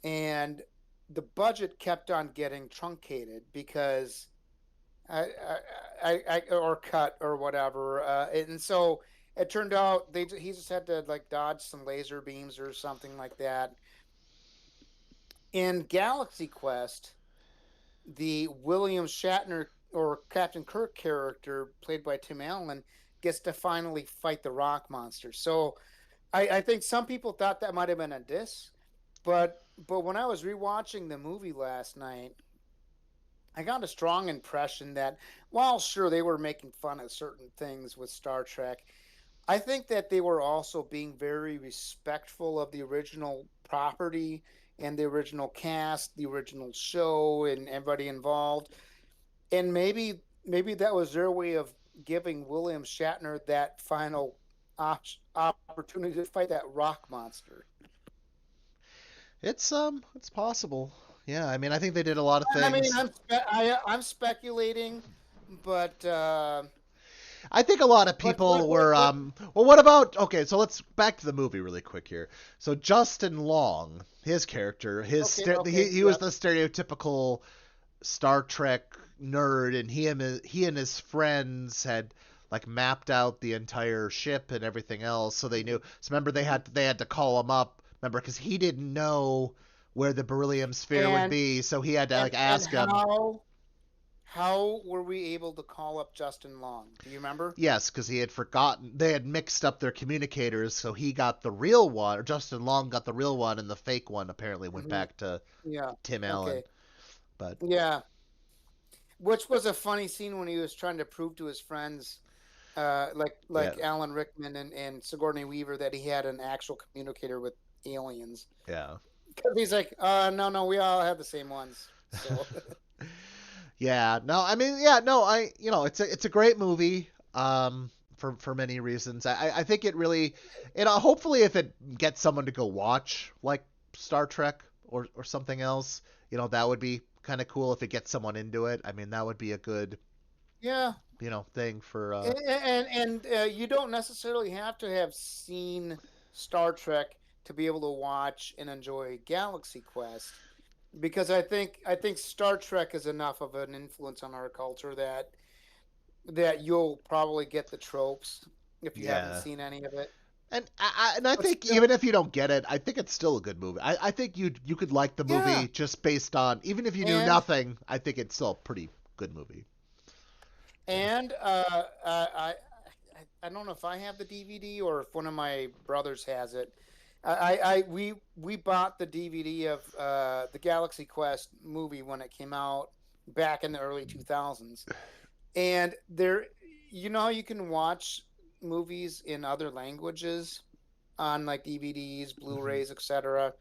B: and the budget kept on getting truncated because or cut or whatever, and so it turned out he just had to like dodge some laser beams or something like that. In Galaxy Quest, the William Shatner or Captain Kirk character, played by Tim Allen, gets to finally fight the rock monster. So I think some people thought that might have been a diss, but but when I was rewatching the movie last night, I got a strong impression that while sure they were making fun of certain things with Star Trek, I think that they were also being very respectful of the original property and the original cast, the original show, and everybody involved. And maybe that was their way of giving William Shatner that final opportunity to fight that rock monster.
A: It's possible. Yeah, I mean, I think they did a lot of
B: I mean,
A: things.
B: I'm speculating, but
A: I think a lot of people were
B: what
A: well, what about, okay, so let's back to the movie really quick here. So Justin Long, his character,
B: okay, okay,
A: he was
B: yep.
A: the stereotypical Star Trek nerd, and he and his friends had like mapped out the entire ship and everything else, so they knew. So remember, they had to call him up. Remember, because he didn't know where the beryllium sphere would
B: And
A: be, so he had to like
B: and
A: ask him.
B: how were we able to call up Justin Long? Do you remember?
A: Yes, because he had forgotten. They had mixed up their communicators, so he got the real one, or Justin Long got the real one, and the fake one apparently went
B: Hmm.
A: back to
B: Yeah.
A: Tim Allen.
B: Okay.
A: But
B: Yeah. Which was a funny scene when he was trying to prove to his friends,
A: yeah,
B: like Alan Rickman and Sigourney Weaver, that he had an actual communicator with aliens.
A: yeah.
B: Because he's like, no, no, we all have the same ones. So
A: Yeah, no, I mean, yeah, no, it's a great movie, for many reasons. I think it really, hopefully if it gets someone to go watch like Star Trek or something else, that would be kind of cool if it gets someone into it. I mean, that would be a good,
B: yeah,
A: thing for,
B: and you don't necessarily have to have seen Star Trek to be able to watch and enjoy Galaxy Quest, because I think Star Trek is enough of an influence on our culture that you'll probably get the tropes if you haven't
A: yeah.
B: seen any of it.
A: And I
B: But
A: think
B: still,
A: even if you don't get it, I think it's still a good movie. I think you could like the
B: yeah,
A: movie just based on, even if you knew
B: and
A: nothing. I think it's still a pretty good movie. Yeah.
B: and I don't know if I have the DVD or if one of my brothers has it. We bought the DVD of the Galaxy Quest movie when it came out back in the early 2000s. And there, you know, how you can watch movies in other languages on like DVDs,
A: Hmm.
B: Blu-rays, etc.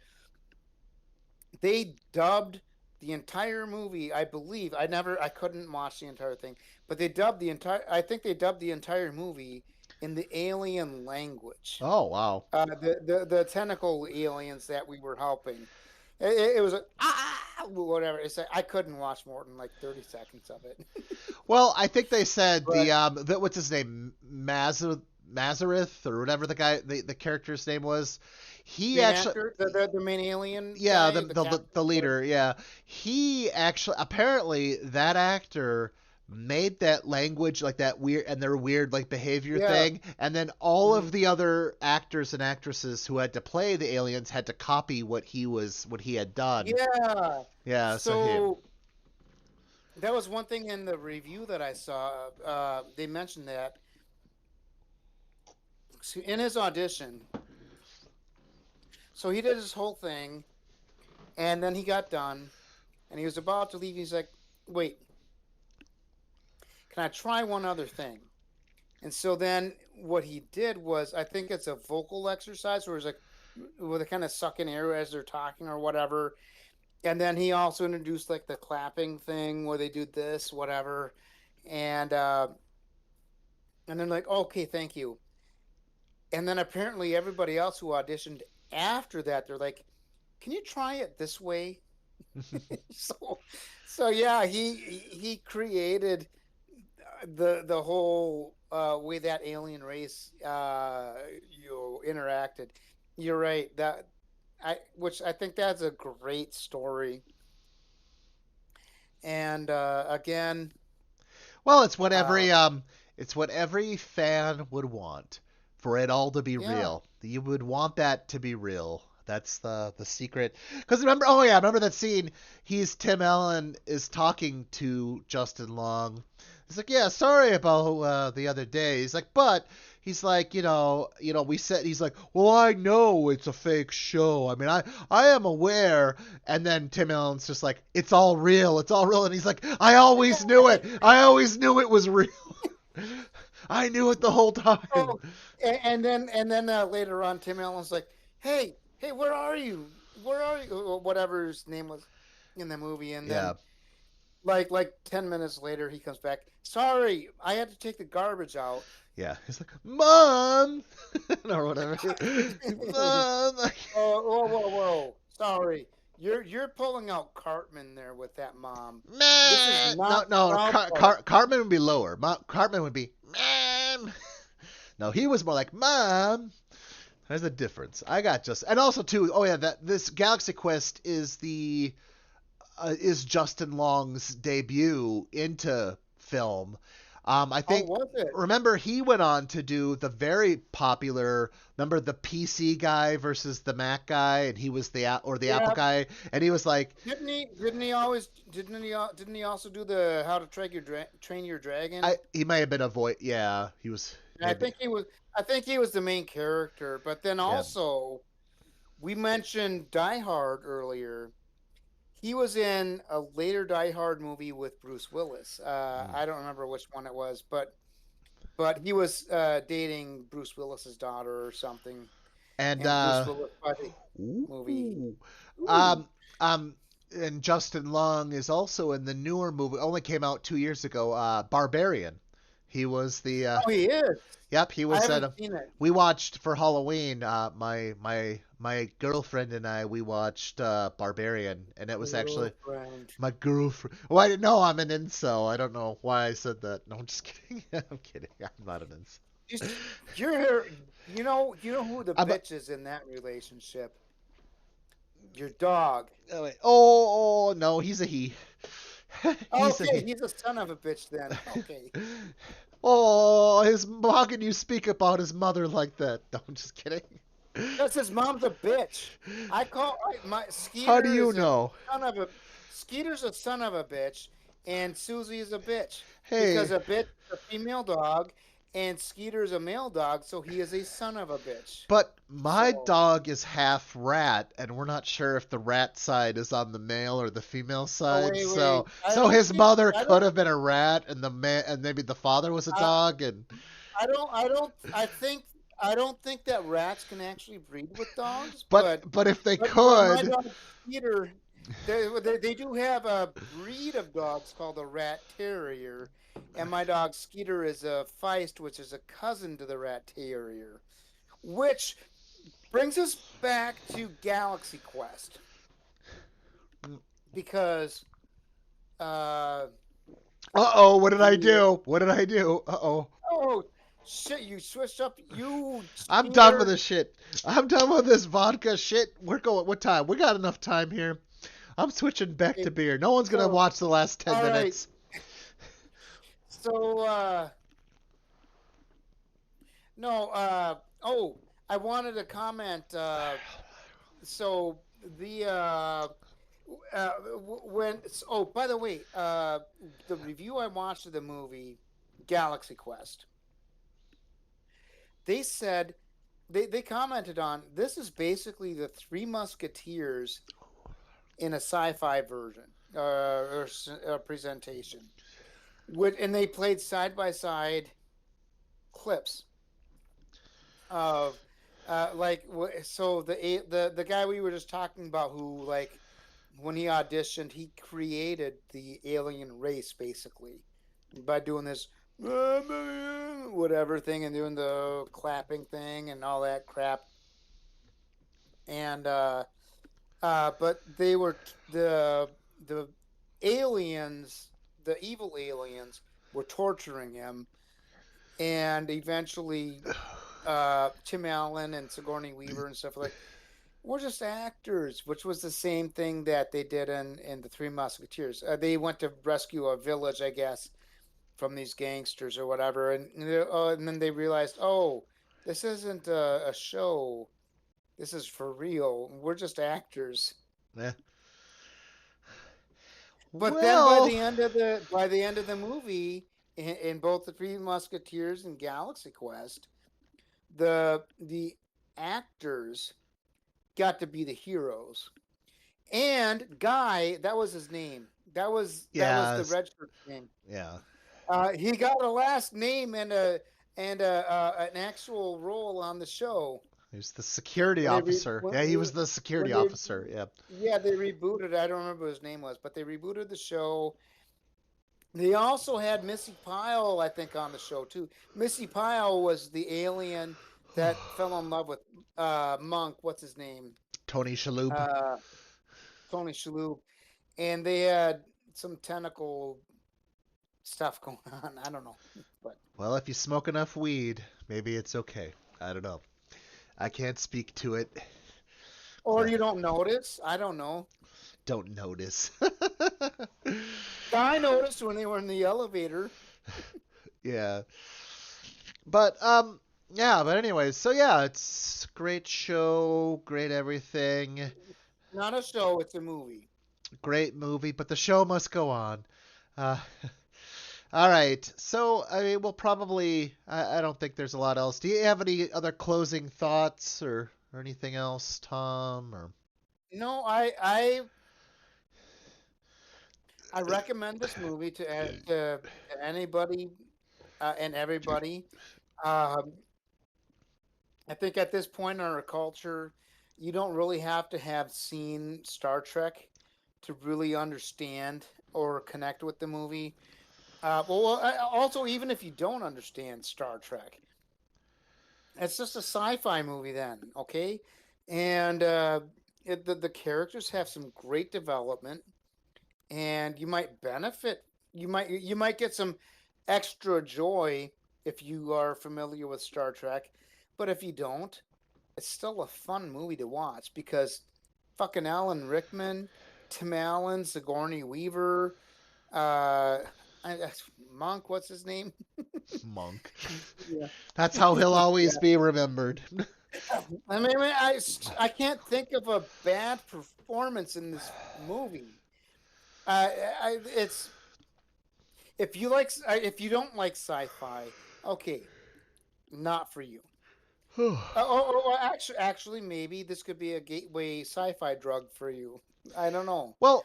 B: They dubbed the entire movie. I believe I couldn't watch the entire thing, but they dubbed the entire. I think they dubbed the entire movie in the alien language.
A: Oh wow.
B: The tentacle aliens that we were helping. It was a, whatever. It's like I couldn't watch more than like 30 seconds of it.
A: Well, I think they said
B: But
A: what's his name, Mazareth or whatever the character's name was. He
B: main
A: actually,
B: actor, the main alien
A: yeah,
B: guy, the
A: the
B: captain, whatever.
A: leader, yeah. He actually, apparently that actor made that language, like that weird, and their weird like behavior
B: Yeah.
A: thing, and then all
B: Hmm.
A: of the other actors and actresses who had to play the aliens had to copy what he had done.
B: Yeah.
A: Yeah, so him.
B: So that was one thing in the review that I saw. They mentioned that so in his audition. So he did his whole thing, and then he got done, and he was about to leave. He's like, "Wait, can I try one other thing?" And so then what he did was, I think it's a vocal exercise where he's like, where they kind of suck in air as they're talking or whatever. And then he also introduced like the clapping thing where they do this, whatever. And uh, and then like, okay, thank you. And then apparently everybody else who auditioned after that, they're like, can you try it this way? so so yeah, he created the whole way that alien race interacted. You're right. That I which I think that's a great story. And again,
A: Well,
B: uh,
A: it's what every fan would want, for it all to be
B: yeah,
A: real. You would want that to be real. That's the secret. Because remember, oh yeah, remember that scene? He's Tim Allen is talking to Justin Long, He's like, yeah, sorry about the other day. He's like, but he's like, we said. He's like, well, I know it's a fake show. I mean, I am aware. And then Tim Allen's just like, it's all real. It's all real. And he's like, I always knew it. I always knew it was real. I knew it the whole time.
B: Oh, and then later on, Tim Allen's like, hey, where are you? Where are you? Or whatever his name was in the movie, and then
A: Yeah,
B: like 10 minutes later, he comes back. Sorry, I had to take the garbage out.
A: yeah. He's like, Mom, or whatever. Mom.
B: Whoa! Sorry, you're pulling out Cartman there with that mom. This is
A: Man. No,
B: not
A: no.
B: Trumpo.
A: Cartman would be lower. Cartman would be, Mom. No, he was more like, Mom. There's a difference. I got just, and also too. Oh yeah, that this Galaxy Quest is Justin Long's debut into film. I
B: Oh,
A: think.
B: was it?
A: Remember, he went on to do the very popular. Remember the PC guy versus the Mac guy, and he was the Apple
B: Yeah.
A: guy, and he was like,
B: Didn't he also do the How to Train Your Dragon?
A: he may have been a voice. Yeah, he was
B: I
A: maybe.
B: think he was. I think he was the main character. But then
A: Yeah.
B: also, we mentioned Die Hard earlier. He was in a later Die Hard movie with Bruce Willis.
A: Mm.
B: I don't remember which one it was, but he was dating Bruce Willis's daughter or something,
A: And
B: and Bruce Willis by the movie.
A: ooh,
B: Ooh.
A: um, um, and Justin Long is also in the newer movie. Only came out 2 years ago. Barbarian. He was the
B: Oh, he is.
A: Yep, he
B: I
A: was at
B: haven't
A: a.
B: seen it.
A: We watched for Halloween. My girlfriend and I we watched Barbarian, and it was actually
B: Girlfriend.
A: my girlfriend. Well, I didn't know I'm an incel. I don't know why I said that. No, I'm just kidding. I'm kidding. I'm not an incel.
B: Just you're you know who the
A: I'm a,
B: bitch is in that relationship? Your dog.
A: oh, wait. Oh, no, he's a he. He's a
B: Okay,
A: he.
B: he's a son of a bitch then. Okay.
A: Oh, how can you speak about his mother like that? No, I'm just kidding.
B: Because his mom's a bitch. My
A: How do
B: Skeeter
A: you
B: is a
A: know?
B: son of a Skeeter's a son of a bitch, and Susie is a bitch because
A: Hey,
B: a bitch is a female dog, and Skeeter's a male dog, so he is a son of a bitch.
A: but my
B: So,
A: dog is half rat, and we're not sure if the rat side is on the male or the female
B: oh
A: side.
B: wait,
A: So his mother
B: I
A: could
B: don't,
A: have been a rat, and the man, and maybe the father was a
B: I,
A: dog, and
B: I don't think that rats can actually breed with dogs,
A: but if they
B: but my
A: could,
B: dog Skeeter, they do have a breed of dogs called a rat terrier, and my dog Skeeter is a Feist, which is a cousin to the rat terrier, which brings us back to Galaxy Quest because uh
A: what did I
B: the
A: do? What did I do?
B: oh shit, you switched up, you
A: I'm done with
B: Skeeter.
A: this shit. I'm done with this vodka shit. We're going. What time? We got enough time here. I'm switching back
B: Okay,
A: to beer. No one's gonna
B: so
A: watch the last ten
B: all right,
A: minutes.
B: so no, I wanted to comment. So the when oh by the way, the review I watched of the movie Galaxy Quest, they said they commented on this is basically the Three Musketeers in a sci-fi version or presentation. And they played side by side clips of so the guy we were just talking about who like when he auditioned he created the alien race basically by doing this whatever thing and doing the clapping thing and all that crap and but they were the aliens, the evil aliens were torturing him and eventually Tim Allen and Sigourney Weaver and stuff like we're just actors, which was the same thing that they did in the Three Musketeers. They went to rescue a village, I guess, from these gangsters or whatever, and then they realized, oh, this isn't a show. This is for real. We're just actors.
A: Eh.
B: But then by
A: Well,
B: the end of the movie, in both the Three Musketeers and Galaxy Quest, the actors got to be the heroes. And Guy, that was his name. That was
A: Yeah,
B: the red shirt name.
A: yeah.
B: He got a last name and an actual role on the show.
A: He's the security
B: When they re,
A: officer.
B: when,
A: Yeah, he was the security
B: when they
A: officer. Yeah.
B: yeah, they rebooted. I don't remember what his name was, but they rebooted the show. They also had Missy Pyle, I think, on the show too. Missy Pyle was the alien that fell in love with Monk. What's his name?
A: Tony Shalhoub.
B: Uh, Tony Shalhoub, and they had some tentacle stuff going on. I don't know, but
A: Well, if you smoke enough weed, maybe it's okay. I don't know. I can't speak to it.
B: or you don't notice. I don't know.
A: Don't notice.
B: I noticed when they were in the elevator.
A: Yeah. But yeah, but anyways, so yeah, it's great show, great everything,
B: Not a show; it's a movie.
A: great movie, but the show must go on. Uh all right. So, I mean, we'll probably I don't think there's a lot else. Do you have any other closing thoughts or anything else, Tom, or
B: No, I recommend this movie to anybody and everybody. Um, I think at this point in our culture, you don't really have to have seen Star Trek to really understand or connect with the movie. Also, even if you don't understand Star Trek, it's just a sci-fi movie then, okay? And the characters have some great development, and you might benefit. You might get some extra joy if you are familiar with Star Trek, but if you don't, it's still a fun movie to watch because fucking Alan Rickman, Tim Allen, Sigourney Weaver, uh, Monk, what's his name?
A: Monk?
B: Yeah.
A: That's how he'll always
B: Yeah.
A: be remembered.
B: I can't think of a bad performance in this movie. It's if you don't like sci-fi, okay, not for you. Actually, maybe this could be a gateway sci-fi drug for you. I don't know.
A: Well,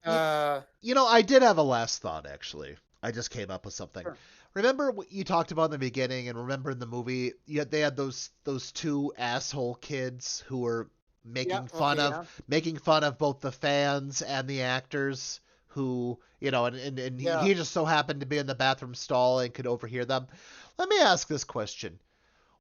A: you,
B: Uh,
A: I did have a last thought actually. I just came up with something.
B: sure.
A: Remember what you talked about in the beginning, and remember in the movie, they had those two asshole kids who were
B: Yeah.
A: making fun
B: Okay.
A: of
B: Yeah.
A: making fun of both the fans and the actors who, and
B: Yeah.
A: he just so happened to be in the bathroom stall and could overhear them. Let me ask this question.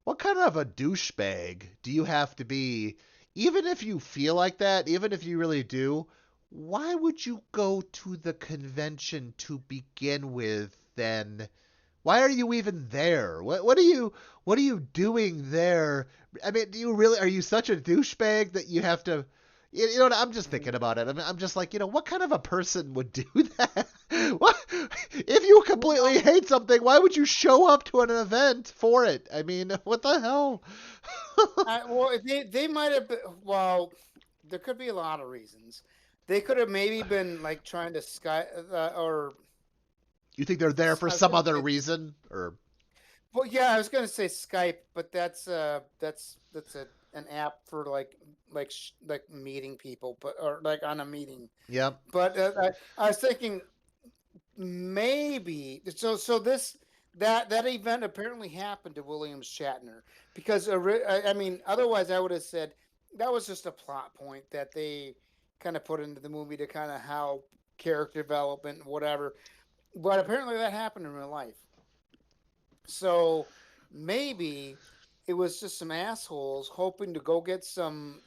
A: What kind of a douchebag do you have to be, even if you feel like that, even if you really do? Why would you go to the convention to begin with then? Why are you even there? What are you doing there? I mean, do you really are you such a douchebag that you have to what, I'm just
B: Mhm.
A: thinking about it. I mean, I'm just like, what kind of a person would do that? What if you completely
B: Well,
A: hate something, why would you show up to an event for it? I mean, what the hell?
B: they might have been. Well, there could be a lot of reasons. They could have maybe been like trying to or
A: You think they're there for
B: I was
A: some
B: gonna
A: other
B: say.
A: reason or
B: Well, yeah, I was gonna say Skype, but that's an app for like meeting people, but or like on a meeting.
A: yep.
B: But I was thinking maybe that event apparently happened to William Shatner because I mean otherwise I would have said that was just a plot point that they kind of put into the movie to kind of how character development and whatever. But apparently that happened in real life. So maybe it was just some assholes hoping to go get some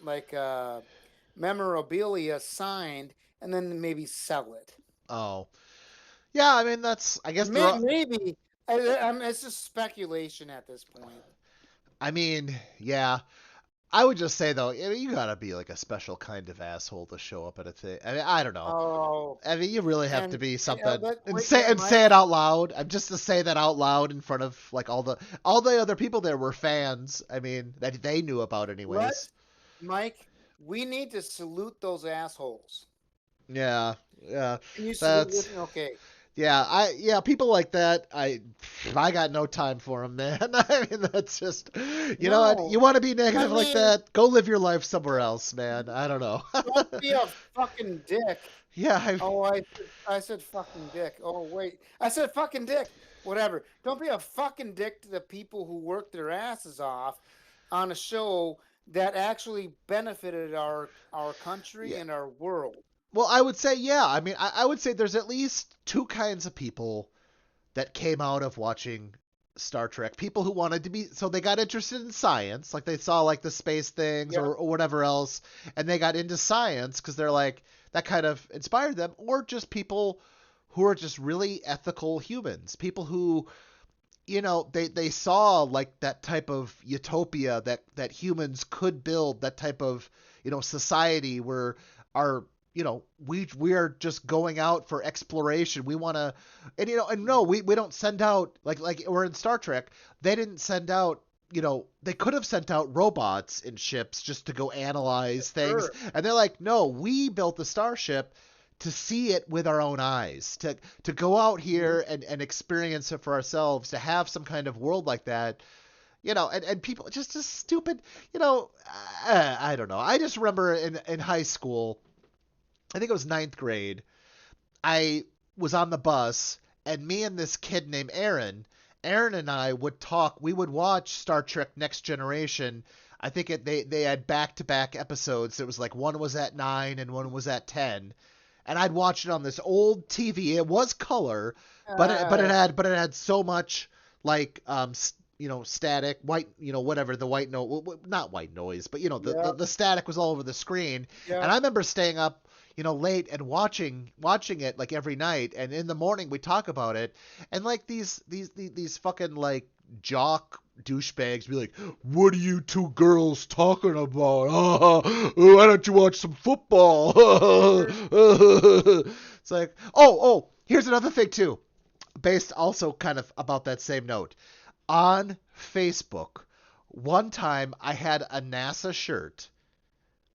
B: memorabilia signed and then maybe sell it.
A: Oh. Yeah, I mean that's I guess they're
B: Maybe it's just speculation at this point.
A: I mean, yeah. I would just say though, I mean, you gotta be like a special kind of asshole to show up at a thing. I mean, I don't know.
B: Oh,
A: I mean, you really have to
B: and
A: be something and
B: wait,
A: say
B: yeah,
A: and say
B: Mike,
A: it out loud. I'm just to say that out loud in front of like all the other people there were fans. I mean, that they knew about
B: let
A: anyways.
B: Mike. We need to salute those assholes.
A: Yeah, yeah.
B: Can you salute
A: That's
B: with me? Okay.
A: Yeah, people like that, I got no time for them, man. I mean, that's just, you know what? You
B: No,
A: want to be
B: I
A: negative like
B: mean,
A: that? Go live your life somewhere else, man. I don't know.
B: don't be a fucking dick.
A: Yeah,
B: Oh, I said fucking dick. Oh wait, I said fucking dick. Whatever. Don't be a fucking dick to the people who work their asses off on a show that actually benefited our country
A: yeah.
B: and our world.
A: Well, I would say, yeah. I mean, I would say there's at least two kinds of people that came out of watching Star Trek. People who wanted to be, so they got interested in science, like they saw like the space things
B: Yep.
A: or whatever else, and they got into science because they're like, that kind of inspired them, or just people who are just really ethical humans, people who, they saw like that type of utopia that humans could build, that type of, society where our, we are just going out for exploration. We want to, and no, we don't send out like we're in Star Trek. They didn't send out, they could have sent out robots in ships just to go analyze things,
B: Sure.
A: and they're like, no, we built the starship to see it with our own eyes, to go out
B: Mhm.
A: here and experience it for ourselves, to have some kind of world like that, and people just stupid, I don't know. I just remember in high school, I think it was ninth grade, I was on the bus, and me and this kid named Aaron and I would talk. We would watch Star Trek Next Generation. I think they had back to back episodes. It was like one was at 9 and one was at 10, and I'd watch it on this old TV. It was color,
B: Uh,
A: but it had so much like static white, whatever, the white no not white noise, but
B: yep.
A: the static was all over the screen. And
B: Yep.
A: I remember staying up, late and watching it like every night, and in the morning we talk about it, and like these fucking like jock douchebags be like, what are you two girls talking about? Why don't you watch some football? It's like, here's another thing too, based also kind of about that same note. On Facebook, one time I had a NASA shirt,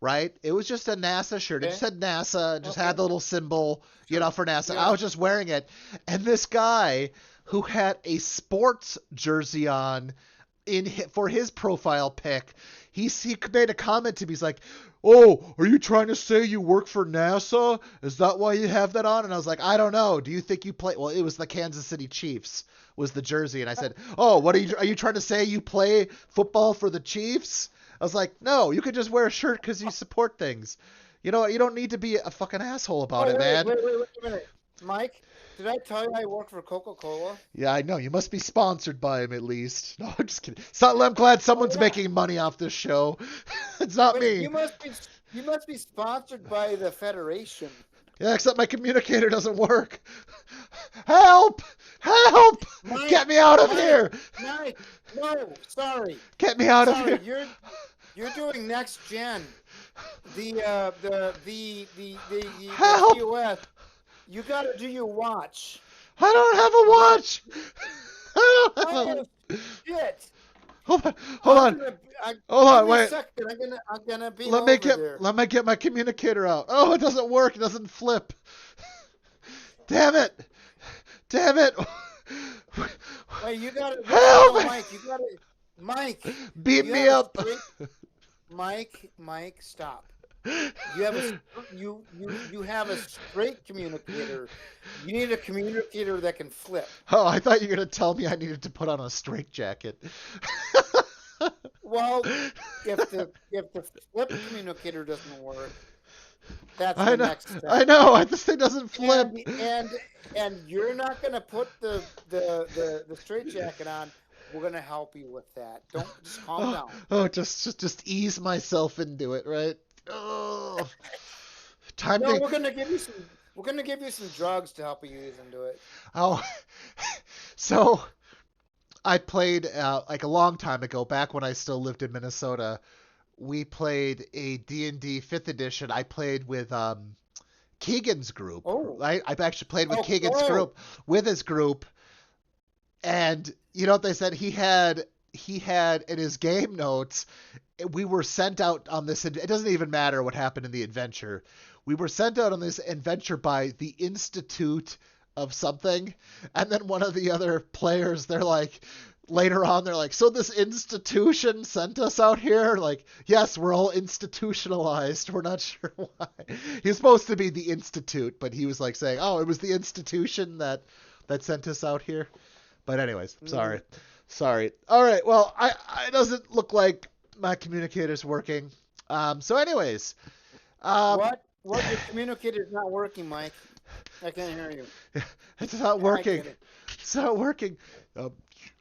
A: right? It was just a NASA shirt. It just
B: Okay.
A: said NASA, just
B: Okay.
A: had the little symbol,
B: Sure.
A: for NASA. I
B: Yeah.
A: was just wearing it. And this guy who had a sports jersey on for his profile pic, he made a comment to me. He's like, "Oh, are you trying to say you work for NASA? Is that why you have that on?" And I was like, "I don't know. Do you think you play?" Well, it was the Kansas City Chiefs was the jersey, and I said, "Oh, what are you trying to say? You play football for the Chiefs?" I was like, "No, you could just wear a shirt because you support things. You don't need to be a fucking asshole about
B: Oh,
A: it,
B: wait,
A: man."
B: wait, wait, wait a minute. Mike, did I tell you I work for Coca-Cola?
A: Yeah, I know. You must be sponsored by him at least. No, I'm just kidding. So, I'm glad
B: Oh
A: someone's
B: yeah.
A: making money off this show. It's not
B: But
A: me.
B: you must be sponsored by the Federation.
A: Yeah, except my communicator doesn't work. Help! Help! Get
B: Mike,
A: me out of
B: Mike,
A: here!
B: Mike. No, sorry.
A: Get me out of
B: Sorry.
A: here!
B: You're doing next gen. The
A: Help!
B: TOS. You got to do your watch.
A: I don't have a
B: Mike.
A: watch! I don't have
B: Oh
A: a...
B: shit.
A: Hold on, hold
B: I'm
A: on,
B: gonna.
A: hold
B: Give
A: on,
B: me a
A: wait.
B: second. I'm gonna beam over there.
A: Let me get my communicator out. Oh, it doesn't work. It doesn't flip. Damn it! Damn it!
B: Wait, you got to
A: Help
B: no,
A: me!
B: Mike. You got to, Mike.
A: Beam
B: You
A: me
B: have a
A: up!
B: straight, Mike. Stop. You have a you have a straight communicator. You need a communicator that can flip.
A: Oh, I thought you were gonna tell me I needed to put on a straitjacket.
B: Well, if the flip communicator doesn't work, that's
A: I
B: the
A: know,
B: next step.
A: I know. This thing doesn't flip.
B: And you're not gonna put the straight jacket on. We're gonna help you with that. Don't just calm
A: Oh,
B: down.
A: just ease myself into it, right? Oh, time
B: No,
A: to.
B: we're gonna give you some drugs to help you ease into it.
A: Oh, so I played like a long time ago, back when I still lived in Minnesota. We played a D&D 5th edition. I played with Keegan's group,
B: Oh,
A: right? I've actually played with
B: oh,
A: Keegan's
B: oh.
A: group, with his group, and you know what they said? He had in his game notes. We were sent out on this. It doesn't even matter what happened in the adventure. We were sent out on this adventure by the Institute of something, and then one of the other players, they're like, later on, they're like, so this institution sent us out here? Like, yes, we're all institutionalized. We're not sure why. He's supposed to be the institute, but he was like saying, oh, it was the institution that sent us out here. But anyways,
B: Mm.
A: sorry. All right, well, I it doesn't look like my communicator's working. So anyways, um,
B: What? Your communicator's not working, Mike. I can't hear you.
A: it's not
B: Yeah, I
A: working.
B: get it.
A: It's not working. Um,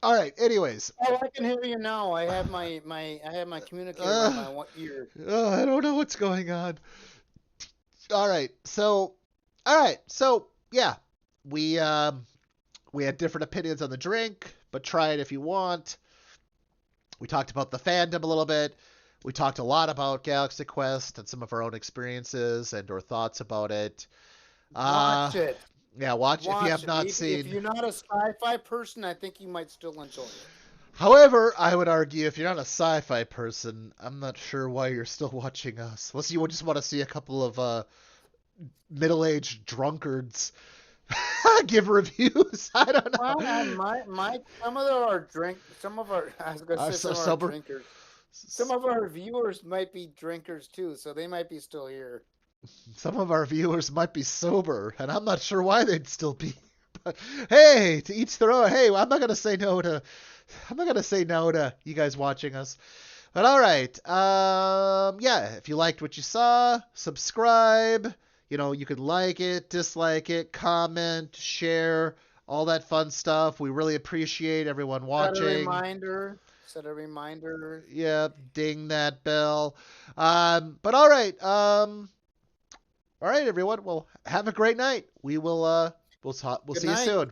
A: all right. Anyways,
B: Oh, I can hear you now. I have my communicator on
A: uh,
B: my ear.
A: I don't know what's going on. All right. So yeah, we we had different opinions on the drink, but try it if you want. We talked about the fandom a little bit. We talked a lot about Galaxy Quest and some of our own experiences and or thoughts about it. Uh,
B: Watch it.
A: yeah, watch if you
B: Watch
A: have
B: it.
A: not
B: If
A: seen.
B: you're not a sci-fi person, I think you might still enjoy it.
A: However, I would argue if you're not a sci-fi person, I'm not sure why you're still watching us. Unless you just want to see a couple of middle-aged drunkards give reviews. I don't
B: Well,
A: know.
B: some of our I was gonna
A: Are
B: say
A: so
B: some of our
A: sober.
B: drinkers. Some of our viewers might be drinkers too, so they might be still here.
A: Some of our viewers might be sober, and I'm not sure why they'd still be. But hey, to each their own. Hey, I'm not gonna say no to. I'm not gonna say no to you guys watching us. But all right, yeah. If you liked what you saw, subscribe. You know, you could like it, dislike it, comment, share, all that fun stuff. We really appreciate everyone
B: Set a
A: watching.
B: reminder. Set a reminder.
A: Yeah, ding that bell. But all right, all right, everyone. Well, have a great night. We'll
B: Good
A: see you
B: night.
A: soon.